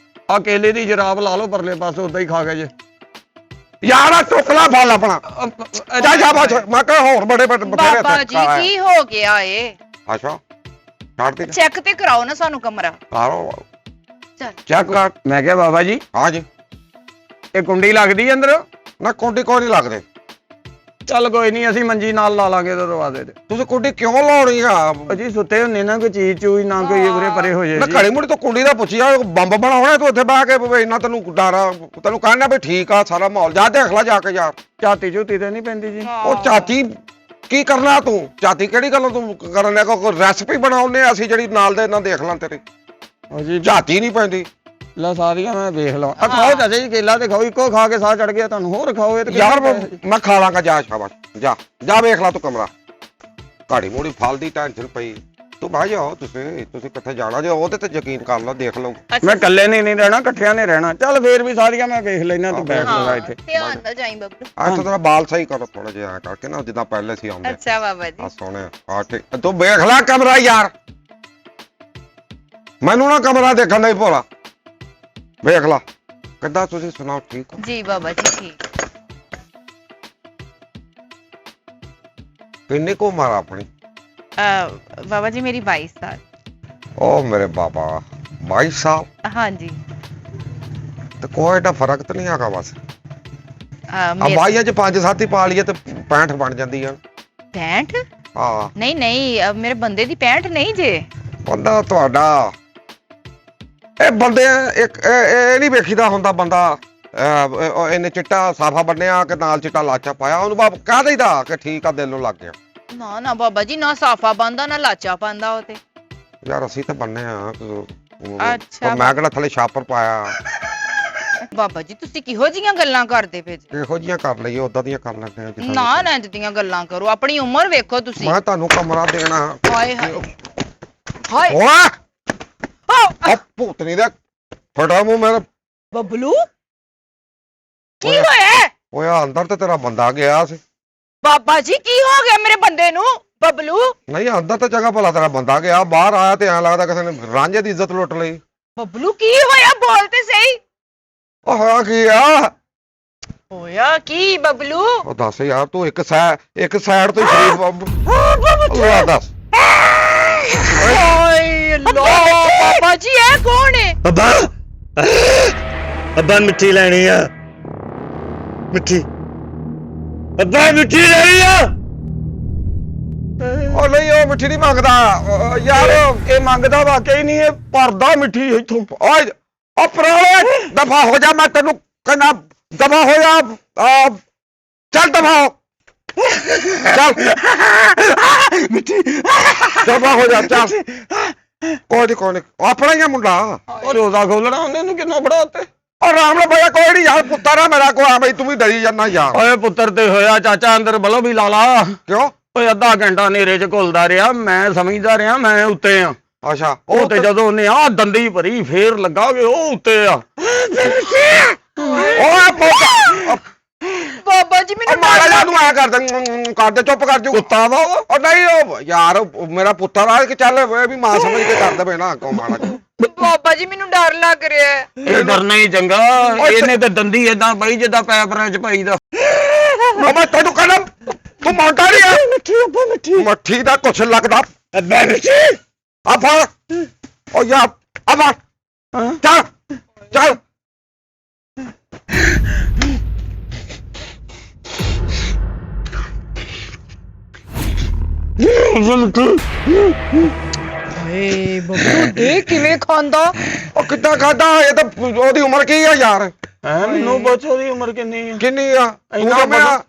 ਆ ਕੇਲੇ ਦੀ ਜਰਾਬ ਲਾ ਲਓ ਪਰਲੇ ਪਾਸੇ ਉਦਾਂ ਹੀ ਖਾ ਕੇ ਜੇ ਯਾਰ ਆ ਚੁੱਕ ਲਾ ਫਲ ਆਪਣਾ ਜਾ ਬਾਛ ਮੈਂ ਕਹ ਹੋਰ ਬੜੇ ਬਥੇਰੇ ਬਾਬਾ ਜੀ ਕੀ ਹੋ ਗਿਆ ਏ ਅੱਛਾ ਛੱਡ ਦੇ ਚੈੱਕ ਤੇ ਕਰਾਓ ਨਾ ਸਾਨੂੰ ਕਮਰਾ ਕਾਰੋ ਚੱਲ ਚੈੱਕ ਕਰ ਮੈਂ ਕਿਹਾ ਬਾਬਾ ਜੀ ਹਾਂ ਜੀ ਇਹ ਕੁੰਡੀ ਲੱਗਦੀ ਅੰਦਰ ਨਾ ਕੁੰਡੀ ਕੋਈ ਨਹੀਂ ਲੱਗਦੇ ਚੱਲ ਕੋਈ ਨਹੀਂ ਅਸੀਂ ਮੰਜੀ ਨਾਲ ਲਾ ਲਾਂਗੇ ਦਰਵਾਜ਼ੇ ਤੇ ਤੁਸੀਂ ਕੁੰਡੀ ਕਿਉਂ ਲਾਉਣੀ ਆ ਜੀ ਸੁੱਤੇ ਹੁੰਨੇ ਨਾ ਕੋਈ ਚੀਜ਼ ਚੂਈ ਨਾ ਕੋਈ ਉਰੇ ਪਰੇ ਹੋ ਜਾਏ ਮੈਂ ਜੀ ਘੜੀ ਮੁੜੀ ਤੋਂ ਕੁੰਡੀ ਦਾ ਪੁੱਛਿਆ ਬੰਬ ਬਣਾਉਣਾ ਤੂੰ ਇੱਥੇ ਬਹਿ ਕੇ ਵੀ ਇੰਨਾ ਤੈਨੂੰ ਡਾਰਾ ਤੈਨੂੰ ਕਹਿਣਾ ਵੀ ਠੀਕ ਆ ਸਾਰਾ ਮਾਹੌਲ ਜਾ ਦੇਖ ਲੈ ਜਾ ਕੇ ਯਾਰ ਝਾਤੀ ਝੂਤੀ ਤੇ ਨਹੀਂ ਪੈਂਦੀ ਜੀ ਉਹ ਚਾਚੀ ਕੀ ਕਰਨਾ ਤੂੰ ਚਾਚੀ ਕਿਹੜੀ ਗੱਲੋਂ ਤੂੰ ਕਰਨ ਲਿਆ ਕੋਈ ਰੈਸਪੀ ਬਣਾਉਣੇ ਅਸੀਂ ਜਿਹੜੀ ਨਾਲ ਦੇ ਨਾਲ ਦੇਖ ਲਾਂ ਤੇਰੀ ਉਹ ਜੀ ਝਾਤੀ ਨਹੀਂ ਪੈਂਦੀ ਲੈ ਸਾਰੀਆਂ ਮੈਂ ਵੇਖ ਲਵਾਂ ਆ ਖਾਓ ਚਾਚਾ ਜੀ ਕੇਲਾ ਤੇ ਖਾਓ ਇੱਕੋ ਖਾ ਕੇ ਸਾਹ ਚੜ ਗਿਆ ਤੁਹਾਨੂੰ ਹੋਰ ਖਾਓ ਇਹ ਤੇ ਯਾਰ ਮੈਂ ਖਾ ਲਾਂਗਾ ਜਾ ਸ਼ਾਬਾਸ਼ ਜਾ ਵੇਖ ਲੈ ਤੂੰ ਕਮਰਾ ਘੜੀ ਮੋੜੀ ਫਲ ਦੀ ਟੈਨਸ਼ਨ ਪਈ ਤੂੰ ਭਾਈ ਜਾਓ ਤੁਸੀਂ ਕਿੱਥੇ ਜਾਣਾ ਜੇ ਉਹਦੇ ਤੇ ਯਕੀਨ ਕਰ ਲਓ ਦੇਖ ਲਓ ਮੈਂ ਇਕੱਲੇ ਨਹੀਂ ਰਹਿਣਾ ਇਕੱਠਿਆਂ ਨੇ ਰਹਿਣਾ ਚੱਲ ਫੇਰ ਵੀ ਸਾਰੀਆਂ ਮੈਂ ਵੇਖ ਲੈਣਾ ਤੂੰ ਬੈਠ ਲਗਾ ਇੱਥੇ ਧਿਆਨ ਨਾਲ ਜਾਈ ਬੱਬੂ ਅੱਜ ਤੇਰਾ ਬਾਲ ਸਹੀ ਕਰੋ ਥੋੜਾ ਜਿਹਾ ਕਰਕੇ ਨਾ ਜਿੱਦਾਂ ਪਹਿਲੇ ਸੀ ਆਉਂਦੇ ਅੱਛਾ ਬਾਬਾ ਜੀ ਆ ਸੋਹਣੇ ਆ ਠੀਕ ਤੂੰ ਵੇਖ ਲੈ ਕਮਰਾ ਯਾਰ ਮੈਨੂੰ ਨਾ ਕਮਰਾ ਦੇਖਣ ਨਹੀਂ ਭੋਲਾ ਵੇਖ ਲਾ ਕਿੱਦਾਂ ਤੁਸੀਂ ਸੁਣਾਓ ਠੀਕ ਹੋ ਜੀ ਬਾਬਾ ਜੀ ਠੀਕ ਕਿੰਨੀ ਕੋ ਮਾਰਾ ਆਪਣੀ ਬਾਬਾ ਜੀ ਮੇਰੀ 22 ਸਾਲ ਓ ਮੇਰੇ ਬਾਬਾ 22 ਸਾਲ ਹਾਂਜੀ ਤੇ ਕੋਈ ਏਡਾ ਫਰਕ ਤਾਂ ਨਹੀਂ ਹੈਗਾ ਬਸ ਆ ਮੇਰੇ ਬਾਈਆਂ ਚ 5-7 ਹੀ ਪਾ ਲਈਏ ਤੇ 65 ਬਣ ਜਾਂਦੀ ਆ 65 ਹਾਂ ਨਹੀਂ ਮੇਰੇ ਬੰਦੇ ਦੀ 65 ਨਹੀਂ ਜੇ ਬੰਦਾ ਤੁਹਾਡਾ ਇਹ ਬੰਦੇ ਇੱਕ ਇਹ ਨਹੀਂ ਵੇਖੀਦਾ ਹੁੰਦਾ ਬੰਦਾ ਇਹਨੇ ਚਿੱਟਾ ਸਾਫਾ ਬੰਨਿਆ ਕਿ ਨਾਲ ਚਿੱਟਾ ਲਾਚਾ ਪਾਇਆ ਉਹਨੂੰ ਬਾਪ ਕਹਿ ਦੇਈਦਾ ਕਿ ਠੀਕ ਆ ਦਿਲ ਨੂੰ ਲੱਗ ਗਿਆ ਨਾ ਬਾਬਾ ਜੀ ਨਾ ਸਾਫਾ ਬੰਦਾ ਨਾ ਲਾਚਾ ਪਾਉਂਦਾ ਉਹ ਤੇ ਯਾਰ ਅਸੀਂ ਤਾਂ ਬੰਨੇ ਆ ਅੱਛਾ। ਮੈਂ ਕਿਹੜਾ ਥੱਲੇ ਛਾਪਰ ਪਾਇਆ ਬਾਬਾ ਜੀ ਤੁਸੀਂ ਕਿਹੋ ਜੀਆਂ ਗੱਲਾਂ ਕਰਦੇ ਪਏ ਜੀ ਇਹੋ ਜਿਹੀਆਂ ਕਰ ਲਈਏ ਉਦਾਂ ਦੀਆਂ ਕਰ ਲੈਂਦੇ ਆ ਜਿੱਦਾਂ ਨਾ ਨਾ ਇੰਜ ਦੀਆਂ ਗੱਲਾਂ ਕਰੋ ਆਪਣੀ ਉਮਰ ਵੇਖੋ ਤੁਸੀਂ ਮੈਂ ਤੁਹਾਨੂੰ ਕਮਰਾ ਦੇਣਾ ਹਾਏ ਹਾਏ ਹਾਏ ਓਏ ਆ ਭੂਤਨੀ ਦਾ ਫਟਾ ਮੂੰਹ ਮੇਰਾ ਬਬਲੂ ਕੀ ਹੋਇਆ ਓਏ ਆ ਅੰਦਰ ਤੇ ਤੇਰਾ ਬੰਦਾ ਗਿਆ ਸੀ ਬਾਬਾ ਜੀ ਕੀ ਹੋ ਗਿਆ ਮੇਰੇ ਬੰਦੇ ਨੂੰ ਬਬਲੂ ਨਹੀਂ ਅੰਦਰ ਤਾਂ ਜਗ੍ਹਾ ਭਲਾ ਤੇਰਾ ਬੰਦਾ ਗਿਆ ਬਾਹਰ ਆਇਆ ਤੇ ਐਂ ਲੱਗਦਾ ਕਿਸੇ ਨੇ ਰਾਂਝੇ ਦੀ ਇੱਜ਼ਤ ਲੁੱਟ ਲਈ ਬਬਲੂ ਕੀ ਹੋਇਆ ਬੋਲ ਤੇ ਸਹੀ ਉਹ ਹੋਇਆ ਕੀ ਆ ਹੋਇਆ ਕੀ ਬਬਲੂ ਉਹ ਦੱਸ ਯਾਰ ਤੂੰ ਇੱਕ ਸਾਈਡ ਤੋਂ ਹੀ ਸ਼ਰੀਫ ਅੱਲਾ ਦੱਸ ਓਏ ਲੋ ਬਾਬਾ ਜੀ ਇਹ ਕੌਣ ਹੈ? ਅੱਬਾ ਅੱਬਾ ਮਿੱਠੀ ਲੈਣੀ ਆ ਮਿੱਠੀ ਅੱਬਾ ਮਿੱਠੀ ਲੈਣੀ ਆ ਉਹ ਨਹੀਂ ਉਹ ਮਿੱਠੀ ਨਹੀਂ ਮੰਗਦਾ ਯਾਰ ਇਹ ਮੰਗਦਾ ਵਾਕਈ ਨਹੀਂ, ਇਹ ਭਰਦਾ ਮਿੱਠੀ ਇੱਥੋਂ। ਓਏ ਉਹ ਪਰਾਲੇ ਦਫਾ ਹੋ ਜਾ, ਮੈਂ ਤੈਨੂੰ ਕਹਿੰਦਾ ਦਫਾ ਹੋ ਜਾ। ਚੱਲ ਦਫਾ ਹੋ ਚੱਲ ਮਿੱਠੀ ਦਫਾ ਹੋ ਜਾ ਚੱਲ। ਕੋਈ ਨੀ ਆਪਣਾ ਹੀ ਆ ਮੁੰਡਾ। ਉਹ ਰੋਜ਼ਾ ਖੋਲਣਾ ਉਹਨੇ ਨੂੰ ਕਿੰਨਾ ਬੜਾ ਉੱਤੇ। ਔਰ ਰਾਮ ਨਾਲ ਭਈਆ ਕੋਈ ਨਹੀਂ ਯਾਰ, ਪੁੱਤਰ ਆ ਮੇਰਾ ਕੋ ਆ ਬਈ, ਤੂੰ ਵੀ ਡਰੀ ਜਾਂਦਾ ਯਾਰ। ਓਏ ਪੁੱਤਰ ਤੇ ਹੋਇਆ ਚਾਚਾ, ਅੰਦਰ ਬਲੋ ਵੀ ਲਾ ਲਾ। ਕਿਉਂ? ਓਏ ਅੱਧਾ ਘੰਟਾ ਹਨੇਰੇ 'ਚ ਘੁਲਦਾ ਰਿਹਾ, ਮੈਂ ਸਮਝਦਾ ਰਿਹਾ ਮੈਂ ਉੱਤੇ ਆ। ਅੱਛਾ ਉਹ ਤੇ ਜਦੋਂ ਉਹਨੇ ਆ ਦੰਦੀ ਭਰੀ ਫੇਰ ਲੱਗਾਗੇ ਉਹ ਉੱਤੇ ਆ। ਓਏ ਪੁੱਤ ਬਾਬਾ ਜੀ ਮੈਨੂੰ ਮਾਰਾ ਜਾ ਤੂੰ ਆ ਕਰਦੇ ਚੁੱਪ ਕਰ ਜੂ ਕੁੱਤਾ ਵਾ ਉਹ ਨਹੀਂ ਉਹ ਯਾਰ ਉਹ ਮੇਰਾ ਪੁੱਤਰ ਆ ਕਿ ਚੱਲ ਇਹ ਵੀ ਮਾਂ ਸਮਝ ਕੇ ਕਰ ਦੇਵੇ ਨਾ ਕੋ ਮਾਰਾ ਜਾ। ਬਾਬਾ ਜੀ ਮੈਨੂੰ ਡਰ ਲੱਗ ਰਿਹਾ ਹੈ। ਇਹ ਡਰਨਾ ਹੀ ਚੰਗਾ, ਇਹਨੇ ਤੇ ਦੰਦੀ ਏਦਾਂ ਪਈ ਜਿੱਦਾਂ ਪੈਪਰਾਂ 'ਚ ਪਈਦਾ। ਮੈਂ ਤੈਨੂੰ ਕਹਿੰਦਾ ਤੂੰ ਮੌਂਟਾ ਨਹੀਂ ਆ। ਮੱਠੀ ਦਾ ਕੁਛ ਲੱਗਦਾ ਆ ਫੜ ਉਹ ਯਾਰ ਆ ਫੜ ਚੱਲ ਚੱਲ। ਏ ਬੱਬੂ ਦੇ ਕਿਵੇਂ ਖਾਂਦਾ? ਉਹ ਕਿੱਦਾਂ ਖਾਦਾ? ਇਹ ਤਾਂ ਉਹਦੀ ਉਮਰ ਕੀ ਆ ਯਾਰ? ਮੈਨੂੰ ਪੁੱਛੋ ਦੀ ਉਮਰ ਕਿੰਨੀ ਆ? ਕਿੰਨੀ ਆ? ਇੰਨਾ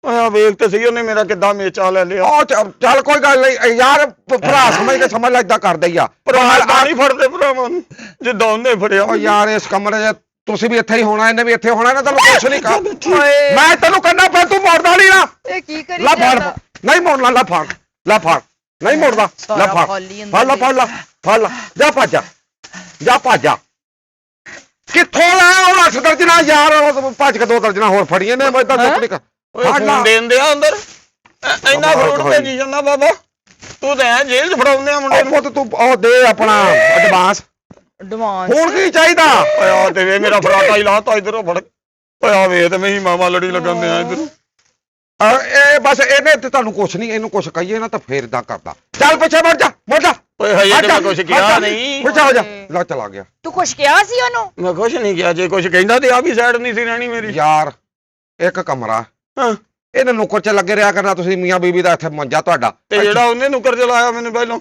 ਓਏ ਵੇਖ ਤੇ ਸਹੀ ਉਹਨੇ ਮੇਰਾ ਕਿੱਦਾਂ ਮੇਚਾ ਲੈ ਲਿਆ। ਉਹ ਚੱਲ ਕੋਈ ਗੱਲ ਨਹੀਂ ਯਾਰ, ਭਰਾ ਸਮਝ ਕੇ ਸਮਝ ਲੈ ਏਦਾਂ ਕਰਦੇ ਹੀ ਆ। ਭਰਾ ਨਹੀਂ ਫੜਦੇ ਭਰਾਵਾਂ ਨੂੰ ਜਿੱਦਾਂ ਉਹਨੇ ਫੜਿਆ। ਉਹ ਯਾਰ ਇਸ ਕਮਰੇ 'ਚ ਤੁਸੀਂ ਵੀ ਇੱਥੇ ਹੀ ਹੋਣਾ, ਇਹਨੇ ਵੀ ਇੱਥੇ ਹੋਣਾ, ਇਹਨਾਂ ਤੈਨੂੰ ਕੁਛ ਨਹੀਂ ਕਰ। ਮੈਂ ਤੈਨੂੰ ਕਹਿੰਦਾ ਫਿਰ ਤੂੰ ਮੋੜਦਾ ਨਹੀਂ ਨਾ। ਇਹ ਕੀ ਕਰੀ ਲੈ ਫੜ ਜਾਂਦਾ? ਨਹੀਂ ਮੋੜਨਾ, ਲੈ ਫੜ ਲੈ ਫੜ ਨਹੀਂ ਮੋੜਦਾ, ਲੈ ਫੜ ਫੜ ਲੈ ਜਾ ਭੱਜ ਜਾ ਭੱਜ ਜਾ। ਕਿੱਥੋਂ ਲੈ ਹੁਣ 8 ਦਰਜਨਾਂ ਯਾਰ, ਭੱਜ ਕੇ 2 ਦਰਜਨਾਂ ਹੋਰ ਫੜੀਆਂ ਨੇ। ਮੈਂ ਤਾਂ ਚੁੱਪ ਨਹੀਂ ਕਰ। ਓਏ ਫੋਨ ਦੇਣ ਦਿਆ ਅੰਦਰ ਇੰਨਾ ਫਰੂਟ ਭੇਜੀ ਜਾਂਦਾ ਬਾਬਾ। ਤੂੰ ਤਾਂ ਐ ਜੇਲ੍ਹ 'ਚ ਫੜਾਉਂਦੇ ਆ ਮੁੰਡੇ ਨੂੰ। ਪੁੱਤ ਤੂੰ ਉਹ ਦੇ ਆਪਣਾ ਐਡਵਾਂਸ। ਐਡਵਾਂਸ ਹੁਣ ਕੀ ਚਾਹੀਦਾ? ਓਏ ਆ ਤੇ ਵੇ ਮੇਰਾ ਫਰਾਟਾ ਹੀ ਲਾਤਾ ਇਧਰੋਂ ਫੜ। ਓਏ ਆ ਵੇ ਤੇ ਮੈਂ ਹੀ ਮਾਮਾ ਲੜੀ ਲੱਗਣ ਦਿਆ ਇਧਰ। ਇਹ ਬਸ ਇਹਨੇ ਤੇ ਤੁਹਾਨੂੰ ਕੁਛ ਨਹੀਂ, ਇਹਨੂੰ ਕੁਛ ਕਹੀਏ ਨਾ ਤਾਂ ਫੇਰ ਇਦਾਂ ਕਰਦਾ। ਚੱਲ ਪਿੱਛੇ ਮੁੜ ਜਾ ਮੁੜ ਜਾ। ਓਏ ਹਜੇ ਤੇ ਮੈਂ ਕੁਛ ਕਿਹਾ ਨਹੀਂ। ਪਿੱਛੇ ਹੋ ਜਾ। ਲੈ ਚਲਾ ਗਿਆ ਤੂੰ ਕੁਛ ਕਿਹਾ ਸੀ ਉਹਨੂੰ? ਮੈਂ ਕੁਛ ਨਹੀਂ ਕਿਹਾ, ਜੇ ਕੁਛ ਕਹਿੰਦਾ ਤੇ ਆ ਵੀ ਸਾਈਡ ਨਹੀਂ ਸੀ ਰਹਿਣੀ ਮੇਰੀ। ਯਾਰ ਇੱਕ ਕਮਰਾ ਹਾਂ ਇਹਨੇ ਨੁੱਕਰ 'ਚ ਲੱਗੇ ਰਿਹਾ ਕਰਨਾ ਤੁਸੀਂ, ਮੀਆਂ ਬੀਬੀ ਦਾ ਇੱਥੇ ਮੰਜਾ ਤੁਹਾਡਾ। ਤੇ ਜਿਹੜਾ ਉਹਨੇ ਨੁੱਕਰ 'ਚ ਲਾਇਆ ਮੈਨੂੰ ਪਹਿਲਾਂ,